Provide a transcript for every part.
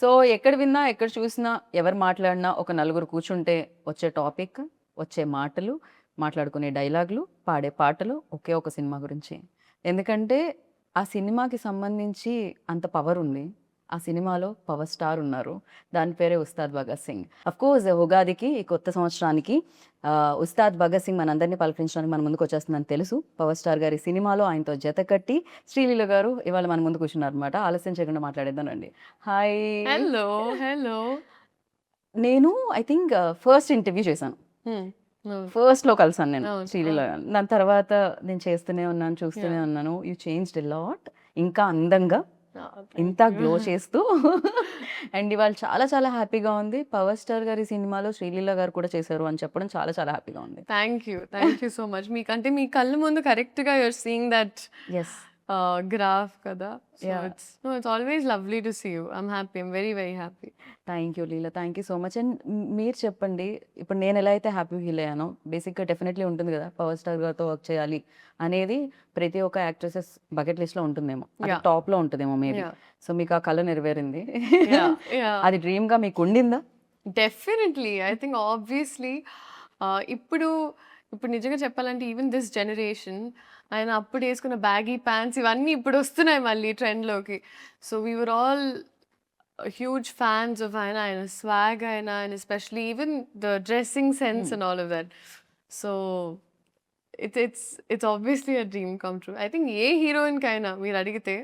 So ఎక్కడ విన్నా, ఎక్కడ చూసినా, ఎవరు మాట్లాడినా ఒక నలుగురు కూర్చుంటే వచ్చే టాపిక్, వచ్చే మాటలు, మాట్లాడుకునే డైలాగులు, పాడే పాటలు ఒకే ఒక సినిమా గురించి. ఎందుకంటే ఆ సినిమాకి సంబంధించి అంత పవర్ ఉంది. ఆ సినిమాలో పవర్ స్టార్ ఉన్నారు. దాని పేరే 'ఉస్తాద్ భగత్ సింగ్.' అఫ్‌కోర్స్ ఉగాదికి ఈ కొత్త సంవత్సరానికి 'ఉస్తాద్ భగత్ సింగ్' మనందరిని పలకరించడానికి మన ముందుకొచ్చేస్తుందని తెలుసు. పవర్ స్టార్ గారి సినిమాలో ఆయనతో జతకట్టి శ్రీలీల గారు ఇవాళ మన ముందు కూర్చున్నారనమాట. ఆలస్యం చేయకుండా మాట్లాడేద్దానండి. హాయ్! హలో. హలో. నేను ఐ థింక్ ఫస్ట్ ఇంటర్వ్యూ చేశాను. హ్మ్. అవును. ఫస్ట్‌లో కలిసాను నేను అవును. శ్రీలీల అవును. గారిని. దాని తర్వాత నేను చేస్తూనే ఉన్నాను, చూస్తూనే యాహ్! ఉన్నాను. You changed a lot. ఇంకా అందంగా, థాంక్ ఇంత యూ. గ్లో చేస్తూ అండ్ ఇవాళ చాలా చాలా హ్యాపీగా ఉంది. పవర్ స్టార్ గారి సినిమాలో శ్రీలీల గారు కూడా చేశారు అని చెప్పడం చాలా చాలా హ్యాపీగా ఉంది. Thank you. Thank you so much. మీకంటే మీ కళ్ళ ముందు కరెక్ట్‌గా you are seeing that yes. Graph కదా! So yeah! It's always lovely to see you. I'm happy. I'm very very happy. Thank you Leela. Thank you so much. And మీరు చెప్పండి, ఇప్పుడు నేను ఎలా అయితే హ్యాపీ ఫీల్ అయ్యానో, బేసిక్‌గా డెఫినెట్‌లీ ఉంటుంది కదా! పవర్ స్టార్ గారితో వర్క్ చేయాలి అనేది ప్రతి ఒక్క యాక్ట్రెసెస్ బకెట్ లిస్ట్‌లో ఉంటుందేమో. అది యాహ్! టాప్‌లో ఉంటదేమో మేబీ. యాహ్! సో మీకు ఆ కల నెరవేరింది. యాహ్! యాహ్! అది డ్రీమ్‌గా మీకు ఉండిందా? డెఫినెట్‌లీ. ఐ థింక్ ఆబ్వియస్‌లీ ఇప్పుడు ఇప్పుడు నిజంగా చెప్పాలంటే ఈవెన్ దిస్ జనరేషన్ ఆయన అప్పుడు యేసుకున్న బ్యాగీ ప్యాంట్స్ ఇవన్నీ ఇప్పుడొస్తున్నాయి మళ్ళీ ట్రెండ్‌లోకి. So we were all huge fans of ఆయన స్వాగ్ ఆయన especially even the dressing sense hmm. And all of that. So it's obviously a dream come true. I think ఏ హీరోయిన్‌కైనా మీరు అడిగితే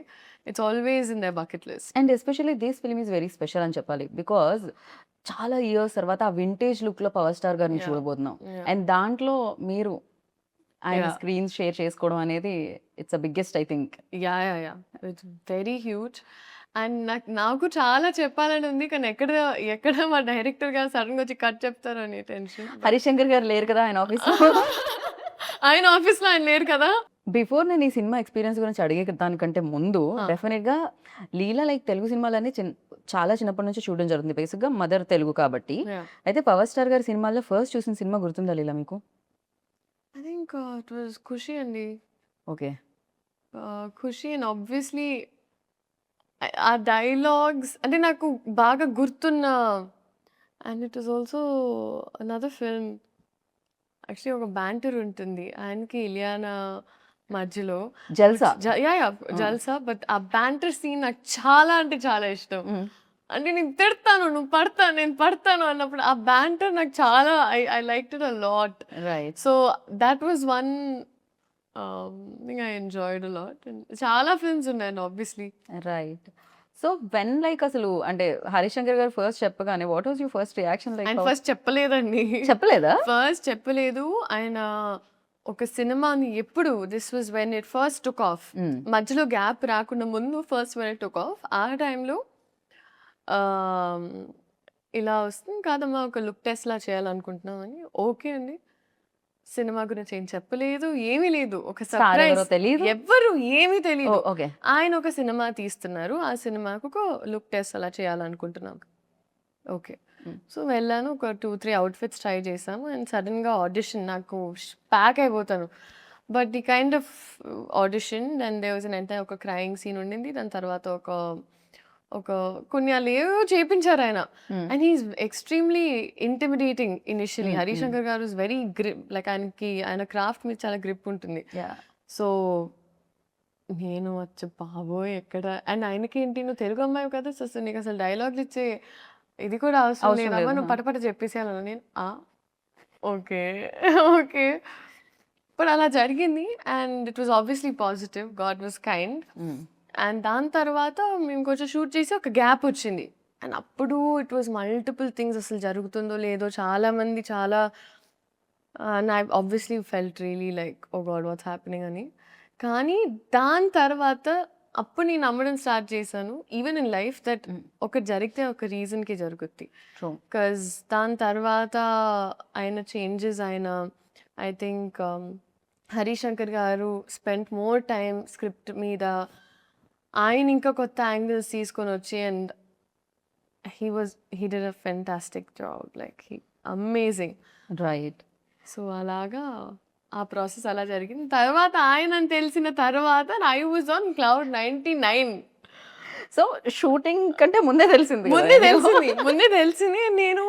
it's always in their bucket list. And especially this film is very special అని చెప్పాలి. Because చాలా years తర్వాత ఆ vintage లుక్‌లో పవర్ స్టార్ గారిని యాహ్! చూడబోతున్నాం. యాహ్! అండ్ దాంట్లో మీరు ఆయన యాహ్! స్క్రీన్ షేర్ చేసుకోవడం అనేది it's the biggest I think. Yeah! It's very huge. And నాకు చాలా చెప్పాలని ఉంది. కానీ ఎక్కడ ఎక్కడ మా డైరెక్టర్ గారు సడెన్‌గా వచ్చి కట్ చెప్తారో అని టెన్షన్. బట్ హరిశంకర్ గారు లేరు కదా ఆయన ఆఫీస్‌లో. ఆయన ఆఫీస్‌లో ఆయన లేరు కదా! బిఫోర్ నేను ఈ సినిమా ఎక్స్‌పీరియన్స్ గురించి అడిగే దానికంటే ముందు ఆ! డెఫినిట్‌గా లీలా లైక్ తెలుగు సినిమాలన్నీ చాలా చిన్నప్పటి నుంచి చూడడం జరుగుతుంది. బేసిక్‌గా మదర్ తెలుగు కాబట్టి. యాహ్! అయితే పవర్ స్టార్ గారి సినిమాల్లో ఫస్ట్ చూసిన సినిమా గుర్తుందా లీలా మీకు? ఐ థింక్ ఇట్ వాస్ 'ఖుషి' అండి. ఓకే. 'ఖుషి' అండ్ ఆబ్వియస్లీ ఆ డైలాగ్స్ అంటే నాకు బాగా గుర్తున్న and it was also another film. Actually ఒక బ్యాంటర్ ఉంటుంది. ఆయనకి ఇలియానా మధ్యలో. But 'Jalsa'. యాహ్! ఆ! 'జల్సా' బట్ ఆ బ్యాంటర్ సీన్ నాకు చాలా అంటే చాలా ఇష్టం. హ్మ్. అంటే నేను తిడతాను, నువ్వు పడతాను, నేను పడతాను అన్నప్పుడు ఆ బ్యాంటర్ నాకు చాలా I liked it a lot. Right. So that was one thing I enjoyed a lot. And చాలా ఫిల్మ్స్ ఉన్నాయండి obviously. Right. So when like అసలు అంటే హరిశంకర్ గారు ఫస్ట్ చెప్పగానే what was your first reaction like? ఆయన ఫస్ట్ చెప్పలేదండి. చెప్పలేదా? ఫస్ట్ చెప్పలేదు. ఆయన ఒక సినిమాని ఎప్పుడు this was when it first took off. హ్మ్. మధ్యలో గ్యాప్ రాకుండా ముందు first when it took off. ఆ టైంలో ఆహ్, ఇలా వస్తుంది కాదమ్మా ఒక లుక్ టెస్ట్‌లా చేయాలనుకుంటున్నాం అని. ఓకే అండి. సినిమా గురించి ఏం చెప్పలేదు. ఏమీ లేదు. ఒక స్టార్ ఎవరో సర్ప్రైజ్. తెలీదు. ఎవ్వరు ఏమీ తెలీదు. ఓహ్! ఓకే. ఆయన ఒక సినిమా తీస్తున్నారు. ఆ సినిమాకు ఒక లుక్ టెస్ట్ అలా చేయాలనుకుంటున్నాం. ఓకే. హ్మ్. సో, వెళ్ళాను. ఒక 2, 3 అవుట్‌ఫిట్స్ ట్రై చేశాము. అండ్ సడెన్‌గా ఆడిషన్ నాకు ప్యాక్ అయిపోతాను. But the kind of audition and there was an entire ఒక క్రైయింగ్ సీన్ ఉండింది. దాని తర్వాత ఒక ఒక కొన్ని ఏవేవో చేపించారాయన. Hmm. And he is extremely intimidating initially. Hmm. Hmm. Harishankar garu is very like ఆయన క్రాఫ్ట్ మీద చాలా గ్రిప్ ఉంటుంది. యాహ్! సో, నేను వచ్చి బాబోయ్! ఎక్కడ అండ్ ఆయనకేంటి నువ్వు తెలుగు అమ్మాయివి కదా! సో, నీకసలు డైలాగులు ఇచ్చే ఇది కూడా అవసరం అవసరం లేదమ్మా. లేదు. నువ్వు ఆ! పటపట చెప్పేసేయాలన్నా. నేను ఓకే. ఓకే. బట్ అలా జరిగింది. And it was obviously positive. God was kind. హ్మ్. అండ్ దాని తర్వాత మేము కొంచెం షూట్ చేసి ఒక గ్యాప్ వచ్చింది. అండ్ అప్పుడు ఇట్ వాస్ మల్టిపుల్ థింగ్స్ అసలు జరుగుతుందో లేదో చాలామంది చాలా and I obviously felt really like oh god what's happening అని. కానీ దాని తర్వాత అప్పుడు నేను నమ్మడం స్టార్ట్ చేశాను. ఈవెన్ ఇన్ లైఫ్ దట్ హ్మ్. ఒకటి జరిగితే ఒక రీజన్‌కి జరుగుద్ది. ట్రూ. బికాజ్ దాని తర్వాత ఆయన చేంజెస్ ఆయన ఐ థింక్ హరీశంకర్ గారు స్పెంట్ మోర్ టైమ్ స్క్రిప్ట్ మీద. ఆయన ఇంకా కొత్త యాంగిల్స్ తీసుకొనొచ్చి and he did a fantastic job. Like amazing. Right. So, అలాగా ఆ ప్రాసెస్ అలా జరిగింది. తర్వాత ఆయనని తెలిసిన తర్వాత I was on cloud 99. So shooting కంటే ముందే తెలిసింది కదా ముందే ఇది. తెలిసింది నేను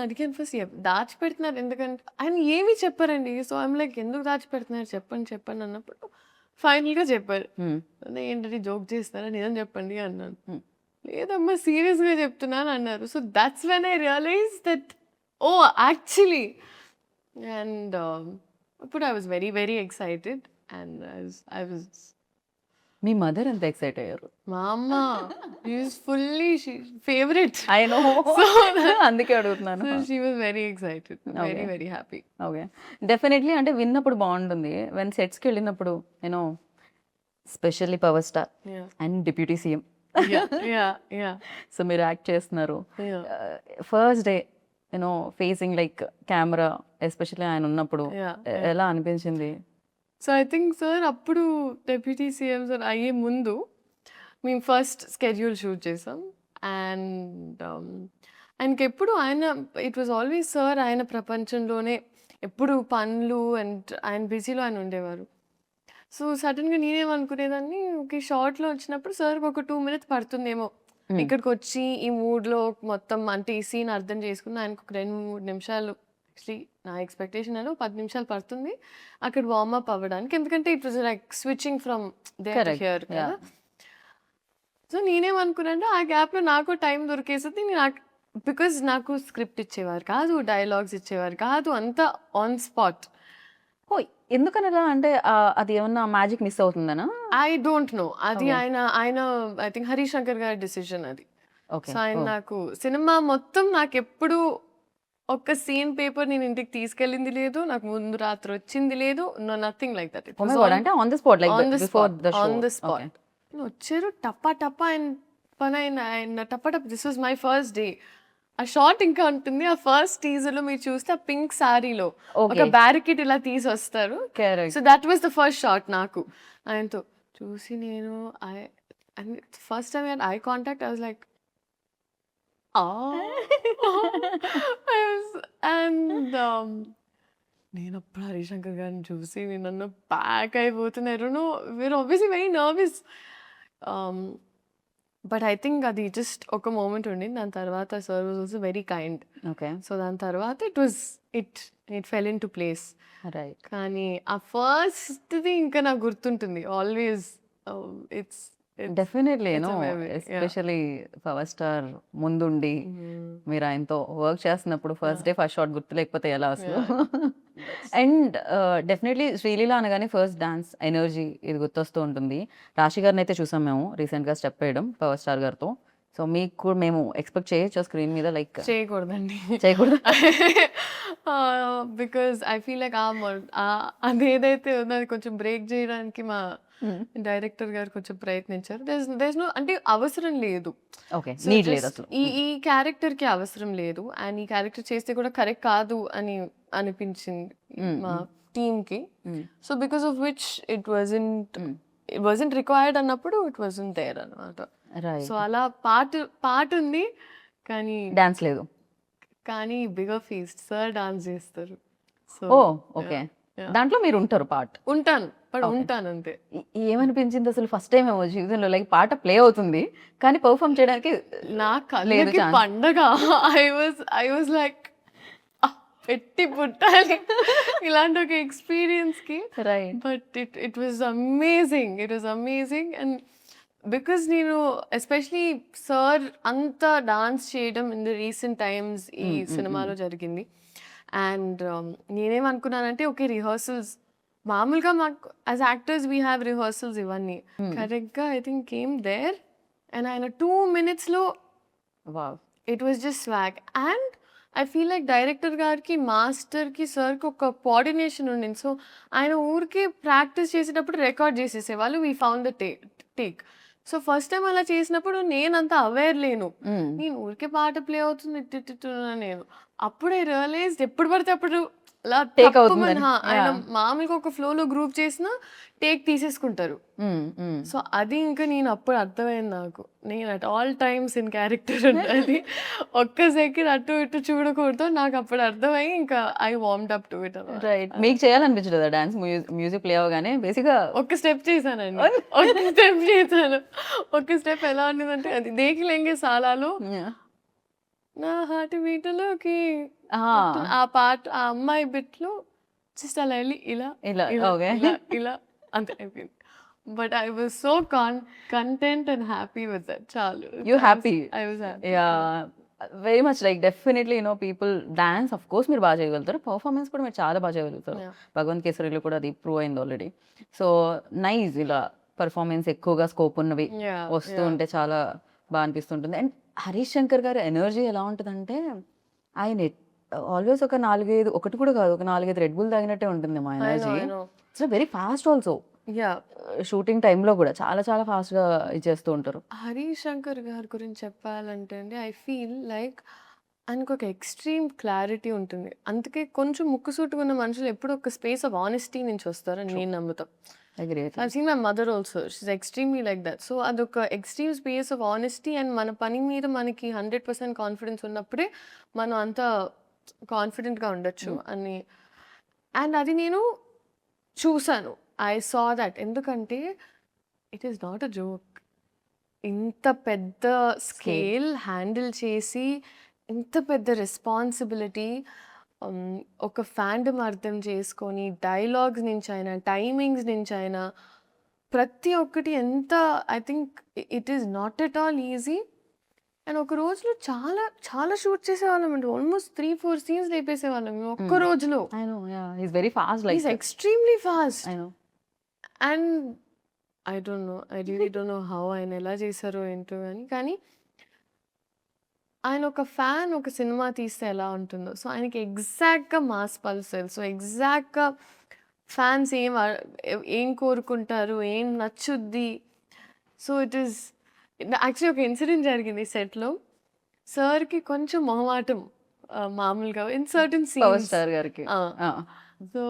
అడిగాను ఫస్ట్ దాచిపెడుతున్నారు ఎందుకంటే ఆయన ఏమీ చెప్పారండి. సో ఐమ్ లైక్ ఎందుకు దాచిపెడుతున్నారు చెప్పండి అన్నప్పుడు ఫైనల్గా చెప్పారు. Hmm. ఏంటంటే జోక్ చేస్తారా నిజం చెప్పండి అన్నాను. Hmm. లేదమ్మా సీరియస్గా చెప్తున్నాను అన్నారు. So that's when I realize that oh actually and అప్పుడు I was very very excited and I was మీ మదర్ ఎంత ఎక్సైట్ అయ్యారు? మా అమ్మ is fully favourite. I know, అందుకే అడుగుతున్నాను. She was very excited, very very happy. Okay, definitely అంటే విన్నప్పుడు బాగుంటుంది. వెన్ సెట్స్కి వెళ్ళినప్పుడు you know especially power star and deputy CM, so మీరు యాక్ట్ చేస్తున్నారు. First day you know facing like camera, especially ఆయన ఉన్నప్పుడు ఎలా అనిపించింది? సో ఐ థింక్ సార్ అప్పుడు డెప్యూటీ సీఎం సార్ అయ్యే ముందు మేము ఫస్ట్ స్కెడ్యూల్ షూట్ చేసాం. అండ్ ఆయనకి ఎప్పుడు ఇట్ వాజ్ ఆల్వేస్ సార్ ఆయన ప్రపంచంలోనే ఎప్పుడు పనులు అండ్ ఆయన బిజీలో ఆయన ఉండేవారు. సో సడన్గా నేనేమనుకునేదాన్ని, ఓకే షార్ట్లో వచ్చినప్పుడు సార్కి ఒక 2 minutes పడుతుందేమో ఇక్కడికి వచ్చి ఈ మూడ్లో మొత్తం అంటే ఈ సీన్ అర్థం చేసుకుని ఆయనకు ఒక 2-3 నిమిషాలు, యాక్చువల్లీ నా ఎక్స్పెక్టేషన్ 10 నిమిషాలు పడుతుంది అక్కడ వార్మప్ అవ్వడానికి, ఎందుకంటే it was like switching from there to here కదా. సో నేనేమనుకున్నాను ఆ గ్యాప్లో నాకు టైం దొరికేసింది. బికాజ్ నాకు స్క్రిప్ట్ ఇచ్చేవారు కాదు, డైలాగ్స్ ఇచ్చేవారు కాదు, అంతా ఆన్ స్పాట్. ఓ, ఎందుకని అలా? అంటే అది ఏమన్నా మ్యాజిక్ మిస్ అవుతుందనా? ఐ డోంట్ నో, అది ఆయన ఐ థింక్ హరీష్ శంకర్ గారి డిసిజన్ అది. సో ఆయన నాకు సినిమా మొత్తం నాకు ఎప్పుడు ఒక్క సీన్ పేపర్ నేను ఇంటికి తీసుకెళ్ళింది లేదు, నాకు ముందు రాత్రి వచ్చింది లేదు, నథింగ్ లైక్ దట్. అంటే on the spot, like before the show. On the spot వచ్చారు, టప్పా టప్పా ఆయన పని ఆయన టప్పా టప్పా. This was my first day. ఆ షార్ట్ ఇంకా ఉంటుంది, ఆ ఫస్ట్ టీజర్ లో మీరు చూస్తే ఆ పింక్ సారీలో ఒక బ్యారికేడ్ ఇలా తీసి వస్తారు. So that was the first shot. నాకు ఆయనతో చూసి నేను first time eye contact, I was like and నేను అప్పుడు హరిశంకర్ గారిని చూసి నన్ను ప్యాక్ అయిపోతున్నారు. We're obviously very nervous. But I think అది జస్ట్ ఒక మూమెంట్ ఉండింది. దాని తర్వాత sir was also very kind. Okay, so దాని తర్వాత it fell into place. Right. కానీ ఆ ఫస్ట్ది ఇంకా నాకు గుర్తుంటుంది always. It's definitely it's a no, memory, yeah. Especially power star ముందుండి మీరు ఆయనతో వర్క్ చేస్తున్నప్పుడు ఫస్ట్ డే ఫస్ట్ షాట్ గుర్తు లేకపోతే ఎలా అసలు? అండ్ డెఫినెట్లీ శ్రీలీల అనగానే ఫస్ట్ డాన్స్ ఎనర్జీ ఇది గుర్తొస్తూ ఉంటుంది. రాశి గారిని అయితే చూసాం మేము రీసెంట్గా స్టెప్ వేయడం పవర్ స్టార్ గారితో. సో మీకు కూడా మేము ఎక్స్పెక్ట్ చేయొచ్చు స్క్రీన్ మీద? లైక్ చేయకూడదండి, చేయకూడదు. బికాజ్ ఐ ఫీల్ లైక్ అదేదైతే ఉందో అది కొంచెం బ్రేక్ చేయడానికి మా డైరెక్టర్ గారు కొంచెం ప్రయత్నించారు. దేస్ నో, అంటే అవసరం లేదు. ఓకే, So నీడ్ just లేదు అసలు. ఈ క్యారెక్టర్ కి అవసరం లేదు, అండ్ ఈ క్యారెక్టర్ చేస్తే కూడా కరెక్ట్ కాదు అని అనిపించింది మా టీమ్ కి. So because of which it wasn't required అన్నప్పుడు ఇట్ వాజంట్ దేర్ అన్నమాట. రైట్. సో అలా పాట ఉంది డాన్స్ లేదు. కానీ బిగర్ ఫీస్ట్ సార్ డాన్స్ చేస్తారు. సో ఓ ఓకే, దాంట్లో మీరు ఉంటారు పార్ట్? ఉంటాను, బట్ ఉంటాను అంతే. ఏమనిపించింది అసలు ఫస్ట్ టైం ఏమో జీవితంలో, లైక్ పాట ప్లే అవుతుంది కానీ పర్ఫామ్ చేయడానికి నా కళ్ళకి పండగ. ఐ వాజ్ లైక్ పెట్టి పుట్టాలి ఇలాంటి ఒక ఎక్స్పీరియన్స్ కి. Right. But it was amazing. And because నేను ఎస్పెషలీ సార్ అంత డాన్స్ చేయడం ఇన్ ద రీసెంట్ టైమ్స్ ఈ సినిమాలో జరిగింది. అండ్ నేనేమనుకున్నానంటే ఓకే రిహర్సల్స్ మామూలుగా మాకు as actors we have rehearsals ఇవన్నీ కరెక్ట్గా I think came there and ఆయన 2 minutes wow, it was just swag. And I feel like director గారికి మాస్టర్కి సార్కి ఒక కోఆర్డినేషన్ ఉండింది. సో ఆయన ఊరికి ప్రాక్టీస్ చేసేటప్పుడు రికార్డ్ చేసేసేవాళ్ళు, we found the take. So first time అలా చేసినప్పుడు నేనంతా అవేర్ లేను, నేను ఊరికే పాట ప్లే అవుతుంది నేను. అప్పుడే రియలైజ్ ఎప్పుడు పడితే అప్పుడు అలా Take తప్పమని అవుతుందని. ఆయన Yeah. మామూలుగా ఒక ఫ్లోలో గ్రూప్ చేసినా టేక్ తీసేసుకుంటారు. సో అది ఇంకా నేను అప్పుడు అర్థమైంది నాకు. నేను at all times in character ఉండాలి. ఒక్క సెకండ్ అటు ఇటు చూడకూడదు. నాకు అప్పుడు అర్థమై ఇంకా ఐ వార్మ్డ్ అప్ టు ఇట్ అన్నమాట. రైట్. మీకు చేయాలనిపించలేదా డాన్స్? మ్యూజిక్ ప్లే అవ్వగానే బేసిక్‌గా ఒక్క స్టెప్ చేశానండి. ఒక్క స్టెప్ చేశాను. ఒక్క స్టెప్ ఎలా ఉండేదంటే అది 'దేఖ్ లెంగే సాలాలో' యాహ్! నా హార్ట్ బీట్‌లోకి ఆ! ఆ పాట ఆ అమ్మాయి బిట్‌లో జస్ట్ అలా ఎళ్లి ఇలా, ఇలా ఇలా, ఓకే. ఇలా, ఇలా అంతే అయిపోయింది. But I was so content and happy with that చాలు. You happy. I was happy. Yeah! Very much like definitely people dance of course మీరు బాగా చేయగలుగుతారు. పర్ఫార్మెన్స్ కూడా మీరు చాలా బాగా చేయగలుగుతారు. యాహ్! 'భగవంత్ కేసరిలో' కూడా అది ప్రూవ్ అయింది ఆల్రెడీ. సో నైస్ ఇలా పర్ఫార్మెన్స్ ఎక్కువగా స్కోప్ ఉన్నవి యాహ్! వస్తూ యాహ్! ఉంటే చాలా అనిపిస్తుంటుంది. అండ్ హరీష్ శంకర్ గారి ఎనర్జీ ఎలా ఉంటదంటే ఆయన ఆల్వేస్ ఒక 4, 5 ఒకటి కూడా కాదు. ఒక 4, 5 రెడ్ బుల్ తాగినట్టే ఉంటుంది మా I know. Energy. I know. It's very fast also. Yeah! Shooting టైమ్‌లో కూడా చాలా ఫాస్ట్‌గా ఇచ్చేస్తూ ఉంటారు. హరీష్ శంకర్ గారి గురించి చెప్పాలంటే అండి ఐ ఫీల్ లైక్ ఆయనకొక ఎక్స్‌ట్రీమ్ క్లారిటీ ఉంటుంది. అందుకే కొంచెం ముక్కుసూటిగా ఉన్న మనుషులు ఎప్పుడూ ఒక స్పేస్ ఆఫ్ ఆనెస్టీ నుంచి వస్తారని నేను నమ్ముతా. Agree with I've seen my mother also. She is extremely like that. So అదొక extreme space of honesty and మన పని మీద మనకి 100% కాన్ఫిడెన్స్ ఉన్నప్పుడే మనం అంత కాన్ఫిడెంట్‌గా ఉండొచ్చు అని. అండ్ అది నేను చూసాను. I saw that. ఎందుకంటే it is not a joke. ఇంత పెద్ద స్కేల్ హ్యాండిల్ చేసి, ఇంత పెద్ద రెస్పాన్సిబిలిటీ ఒక ఫాండమ్ అర్థం చేసుకొని, డైలాగ్స్ నుంచైనా, టైమింగ్స్ నుంచైనా ప్రతి ఒక్కటి ఎంత I think it is not at all easy. And ఒక రోజులో చాలా షూట్ చేసేవాళ్ళమండి. ఆల్మోస్ట్ 3, 4 సీన్స్ లేపేసేవాళ్ళం మేము ఒక్క రోజులో. I know. Yeah! He is very fast like is extremely fast. I know. And I don't no. I really don't know how ఆయన ఎలా చేశారో ఏంటో గాని. కానీ ఆయన ఒక ఫ్యాన్ ఒక సినిమా తీస్తే ఎలా ఉంటుందో, సో ఆయనకి ఎగ్జాక్ట్‌గా మాస్ పల్స్ తెలుసు. ఎగ్జాక్ట్‌గా ఫ్యాన్స్ ఏం కోరుకుంటారు, ఏం నచ్చుద్ది. సో ఇట్ ఈస్ యాక్చువల్లీ ఒక ఇన్సిడెంట్ జరిగింది సెట్‌లో. సార్‌కి కొంచెం మొహమాటం మామూలుగా in certain power scenes. Star గారికి. ఆ! ఆ! సో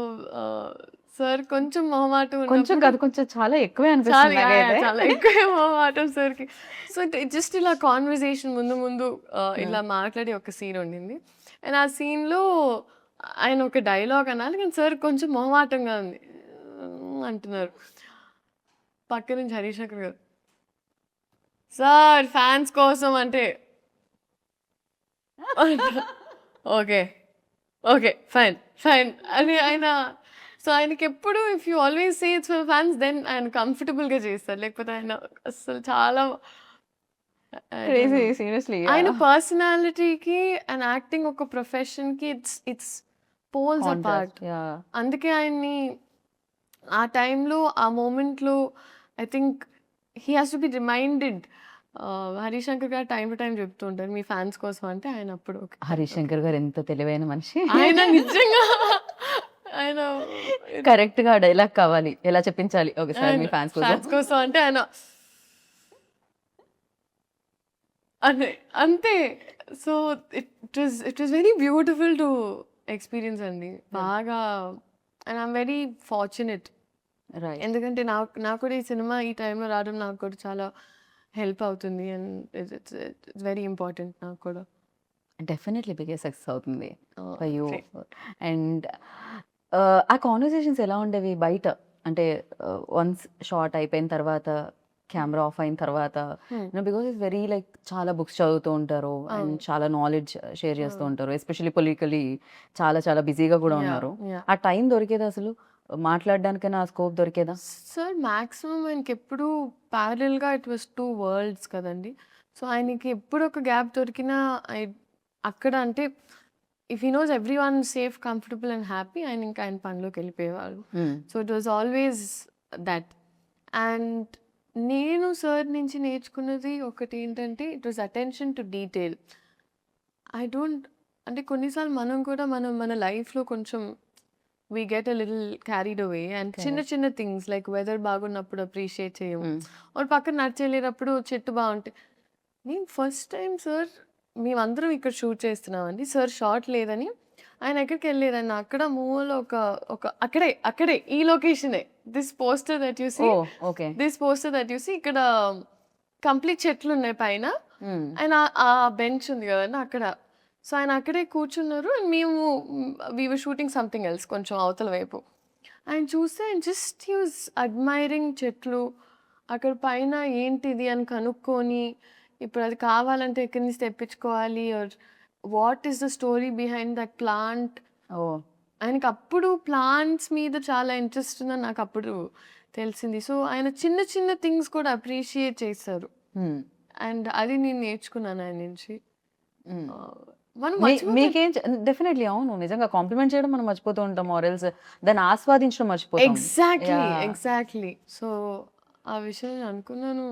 సార్ కొంచెం మొహమాటం కొంచెం ఉన్నప్పుడు కాదు కొంచెం చాలా ఎక్కువే చాలా అనిపిస్తుంది నాకైతే. చాలా ఎక్కువే మొహమాటం సార్‌కి. సో జస్ట్ ఇలా కాన్వర్సేషన్ ముందు ఇలా మాట్లాడే ఒక సీన్ ఉండింది. అండ్ ఆ సీన్‌లో ఆయన ఒక డైలాగ్ అనాలి. కానీ సార్ కొంచెం మొహమాటంగా ఉంది. అంటున్నారు. పక్క నుంచి హరీష్ శంకర్ గారు, "సార్ ఫ్యాన్స్ కోసం" అంటే ఓకే. ఓకే. ఫైన్ అని ఆయన. సో ఆయనకెప్పుడు if you always say it's for fans then ఆయన కంఫర్టబుల్‌గా చేస్తారు. లేకపోతే ఆయన అస్సలు చాలా I don't crazy know. Seriously. ఆయన పర్సనాలిటీకి అండ్ యాక్టింగ్ ఒక ప్రొఫెషన్‌కి it's poles apart. Contrast. Yeah! అందుకే ఆయన్ని ఆ టైంలో, ఆ మూమెంట్‌లో I think he has to be reminded. Harish Shankar గారు టైమ్ టు టైమ్ చెప్తూ ఉంటారు. మీ ఫ్యాన్స్ కోసం అంటే ఆయన అప్పుడు ఓకే. హరీష్ శంకర్ గారు ఎంత తెలివైన మనిషి. ఆయన నిజంగా ఆయన కరెక్ట్‌గా డైలాగ్ కావాలి. ఎలా చెప్పించాలి. ఓకే సార్ మీ ఫ్యాన్స్ కోసం. ఫ్యాన్స్ కోసం అంటే ఆయన అదే అంతే. So it was very beautiful to experience అండి. బాగా and I'm very fortunate. Right. ఎందుకంటే నాకు కూడా ఈ సినిమా ఈ టైంలో రావడం నాకు కూడా చాలా హెల్ప్ అవుతుంది. అండ్ ఇట్స్ వెరీ ఇంపార్టెంట్ నాకు కూడా. డెఫినెట్లీ బిగ్గెస్ట్ సక్సెస్ అవుతుంది ఫర్ యూ. Great. అండ్ ఆ కాన్వర్సేషన్స్ ఎలా ఉండేవి బయట? అంటే వన్స్ షాట్ అయిపోయిన తర్వాత, కెమెరా ఆఫ్ అయిన తర్వాత బికాస్ ఇట్స్ వెరీ లైక్ చాలా బుక్స్ చదువుతూ ఉంటారు అండ్ అవును. చాలా నాలెడ్జ్ షేర్ చేస్తూ అవును. ఉంటారు. ఎస్పెషల్లీ పొలిటికలీ చాలా బిజీగా కూడా Yeah, ఉన్నారు. yeah. ఆ టైం దొరికేదా అసలు? మాట్లాడడానికైనా ఆ స్కోప్ దొరికేదా? సార్ మాక్సిమం ఆయనకెప్పుడు ప్యారలల్‌గా ఇట్ వాస్ 2 వరల్డ్స్ కదండీ. సో ఆయనకి ఎప్పుడు ఒక గ్యాప్ దొరికినా అక్కడ అంటే if he knows everyone safe, comfortable and happy ఆయన ఇంకా ఆయన పనిలోకి వెళ్ళిపోయేవాళ్ళు. So it was always that. And నేను సార్ నుంచి నేర్చుకున్నది ఒకటి ఏంటంటే it was attention to detail. I don't అంటే కొన్నిసార్లు మనం కూడా మన లైఫ్‌లో కొంచెం we get a little carried away and చిన్న థింగ్స్ లైక్ వెదర్ బాగున్నప్పుడు అప్రిషియేట్ చేయము. ఒక పక్కన నడిచెళ్ళేటప్పుడు చెట్టు బాగుంటే నేను ఫస్ట్ టైం సార్ మేమందరం ఇక్కడ షూట్ చేస్తున్నామండి. సార్ షాట్ లేదని ఆయన ఎక్కడికి వెళ్ళలేదన్న అక్కడ మూవీలో ఒక ఒక అక్కడే ఈ లొకేషనే this poster that you see oh okay this poster that you see ఇక్కడ కంప్లీట్ చెట్లు ఉన్నాయి పైన ఆయన ఆ బెంచ్ ఉంది కదండి అక్కడ. సో ఆయన అక్కడే కూర్చున్నారు అండ్ మేము we were shooting something else కొంచెం అవతల వైపు. ఆయన చూస్తే ఆయన జస్ట్ హీ వాజ్ అడ్మైరింగ్ చెట్లు అక్కడ పైన ఏంటిది అని కనుక్కొని ఇప్పుడు అది కావాలంటే ఎక్కడి నుంచి తెప్పించుకోవాలి or what is the story behind that plant. Oh ఆయనకి అప్పుడు ప్లాంట్స్ మీద చాలా ఇంట్రెస్ట్ ఉందని నాకు అప్పుడు తెలిసింది. సో ఆయన చిన్న చిన్న థింగ్స్ కూడా అప్రిషియేట్ చేశారు అండ్ అది నేను నేర్చుకున్నాను ఆయన నుంచి. మనం మీకేం డెఫినెట్లీ అవును నిజంగా కాంప్లిమెంట్ చేయడం మనం మర్చిపోతూ ఉంటాం ఆర్ఎల్స్ దాన్ని ఆస్వాదించడం మర్చిపోతాం. ఎగ్జాక్ట్లీ. సో ఆ విషయం నేను అనుకున్నాను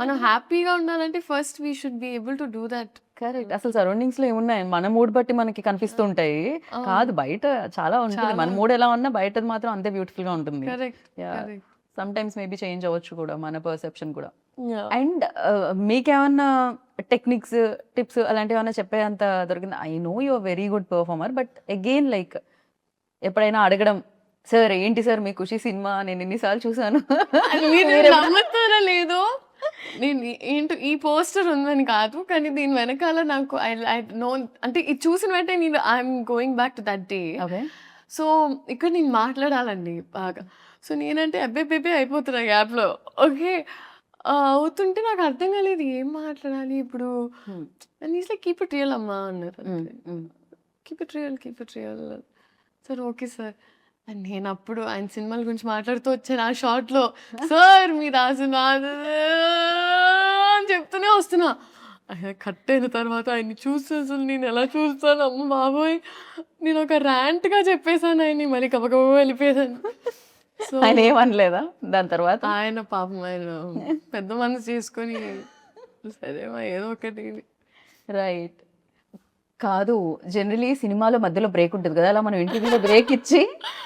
మనం హ్యాపీగా ఉండాలంటే first we should be able to do that. Correct. అసలు సరౌండింగ్స్ లో ఏమున్నాయి మన మూడ్ బట్టి మనకి కనిపిస్తుంటాయి కాదు బయట చాలా ఉంటుంది మన మూడ్ ఎలా ఉన్నా బయటది మాత్రం అంతే బ్యూటిఫుల్ గా ఉంటుంది. సమ్ టైమ్స్ మేబీ చేంజ్ అవ్వచ్చు కూడా మన పర్సెప్షన్ కూడా. అండ్ మీకేమన్నా టెక్నిక్స్ టిప్స్ అలాంటివి ఏమన్నా చెప్పేంత దొరికింది? I know you are very good performer but again like ఎప్పుడైనా అడగడం సార్ ఏంటి సార్ మీ ఖుషి సినిమా నేను ఎన్నిసార్లు చూసాను నమ్ముతారా లేదో నేను ఏంటో ఈ పోస్టర్ ఉందని కాదు కానీ దీని వెనకాల నాకు ఐ నో అంటే ఇది చూసిన వెంటనే నేను I'm going back to that day. So ఇక్కడ నేను మాట్లాడాలండి బాగా. సో నేనంటే అబ్బే అయిపోతున్నా గ్యాప్లో. ఓకే అవుతుంటే నాకు అర్థం కాలేదు ఏం మాట్లాడాలి ఇప్పుడు. And is like keep it real అమ్మా అన్నారు. Keep it real sir okay sir. And నేను అప్పుడు ఆయన సినిమాల గురించి మాట్లాడుతూ వచ్చాను ఆ షార్ట్లో సార్ మీరు ఆ సినిమా అని చెప్తూనే వస్తున్నా. ఆయన కట్ అయిన తర్వాత ఆయన్ని చూస్తే అసలు నేను ఎలా చూస్తాను అమ్మ బాబోయ్ నేను ఒక ర్యాంట్గా చెప్పేశాను ఆయన్ని మళ్ళీ కబకబ వెళ్ళిపోయాను. సో ఆయన ఏమనలేదా దాని తర్వాత? ఆయన పాపం ఆయన పెద్ద మనసు చేసుకొని సరేమా ఏదో ఒకటి. రైట్. కాదు జనరలీ సినిమాలో మధ్యలో బ్రేక్ ఉంటుంది కదా అలా మనం ఇంటర్వ్యూలో బ్రేక్ ఇచ్చి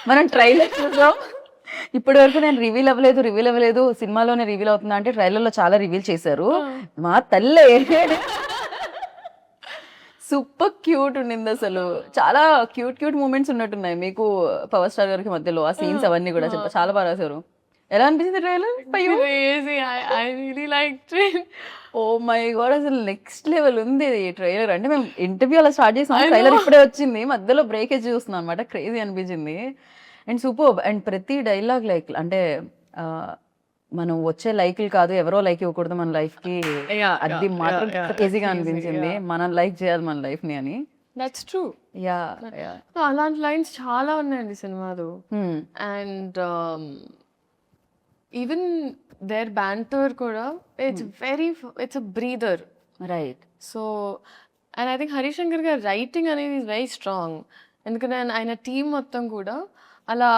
మనం ట్రైలర్ చూద్దాం. ఇప్పటి వరకు నేను రివీల్ అవ్వలేదు సినిమాలోనే రివీల్ అవుతుందా అంటే ట్రైలర్లో చాలా రివీల్ చేశారు. మా తల్లే సూపర్ క్యూట్ ఉండింది అసలు. చాలా క్యూట్ మూమెంట్స్ ఉన్నట్టున్నాయి మీకు పవర్ స్టార్ గారికి మధ్యలో ఆ సీన్స్ అవన్నీ కూడా చాలా బాగా రాశారు. ఎలా అనిపించింది ట్రైలర్? ఓ మై గాడ్ అసలు నెక్స్ట్ లెవెల్ ఉంది ట్రైలర్. అంటే మేము ఇంటర్వ్యూ అలా స్టార్ట్ చేసాం ట్రైలర్ ఇప్పుడే వచ్చింది మధ్యలో బ్రేక్ చూస్తున్నాం అనమాట. క్రేజీ అనిపించింది అండ్ సూపర్. అండ్ ప్రతి డైలాగ్ లైక్ అంటే మనం వచ్చే లైక్లు కాదు ఎవరో లైక్ ఇవ్వకూడదు మన లైఫ్ కి అది మాత్రం క్రేజీగా అనిపించింది. మనం లైక్ చేయాలి మన లైఫ్ ని అని. That's true. అలాంటి లైన్స్ చాలా ఉన్నాయండి సినిమాలో. అండ్ ఈవెన్ దేర్ బ్యాంటర్ కూడా it's a breather. Right. So and I think Harishankar గారి రైటింగ్ అనేది ఈజ్ వెరీ స్ట్రాంగ్. ఎందుకంటే ఆయన టీం మొత్తం కూడా అలా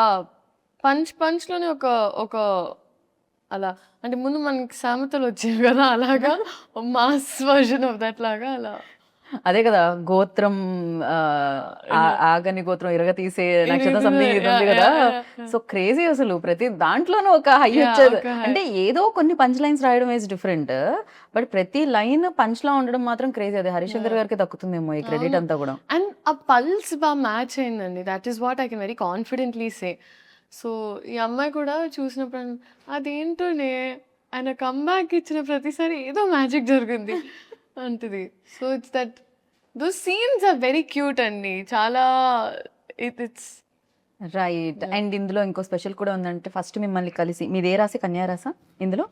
పంచ్లోనే ఒక అలా అంటే ముందు మనకి సామెతలు వచ్చేవి కదా అలాగా మాస్ వర్జన్ ఆఫ్ దట్ లాగా అలా. అదే కదా గోత్రం ఆగని గోత్రం ఇరగ తీసే నక్షత్రం సంథింగ్ ఇది ఉంది కదా. సో క్రేజీ అసలు ప్రతి దాంట్లోనూ ఒక హై వచ్చేది. అంటే ఏదో కొన్ని పంచ్ లైన్స్ రాయడం ఈజ్ డిఫరెంట్ బట్ ప్రతి లైన్ పంచ్ లా ఉండడం మాత్రం క్రేజీ. అదే హరిశంకర్ గారికి దక్కుతుందేమో ఈ క్రెడిట్ అంతా కూడా. అండ్ ఆ పల్స్ బాగా మ్యాచ్ అయిందండి. That is what I can very confidently say. So ఈ అమ్మాయి కూడా చూసినప్పుడు అదేంటోనే ఆయన కమ్బ్యాక్ ఇచ్చిన ప్రతిసారి ఏదో మ్యాజిక్ జరిగింది అంటది. So it's that those scenes are very cute అండి చాలా. It's right. అండ్ ఇందులో ఇంకో స్పెషల్ కూడా ఉందంటే ఫస్ట్ మిమ్మల్ని కలిసి మీది ఏ రాసి కన్యా రాసా ఇందులో?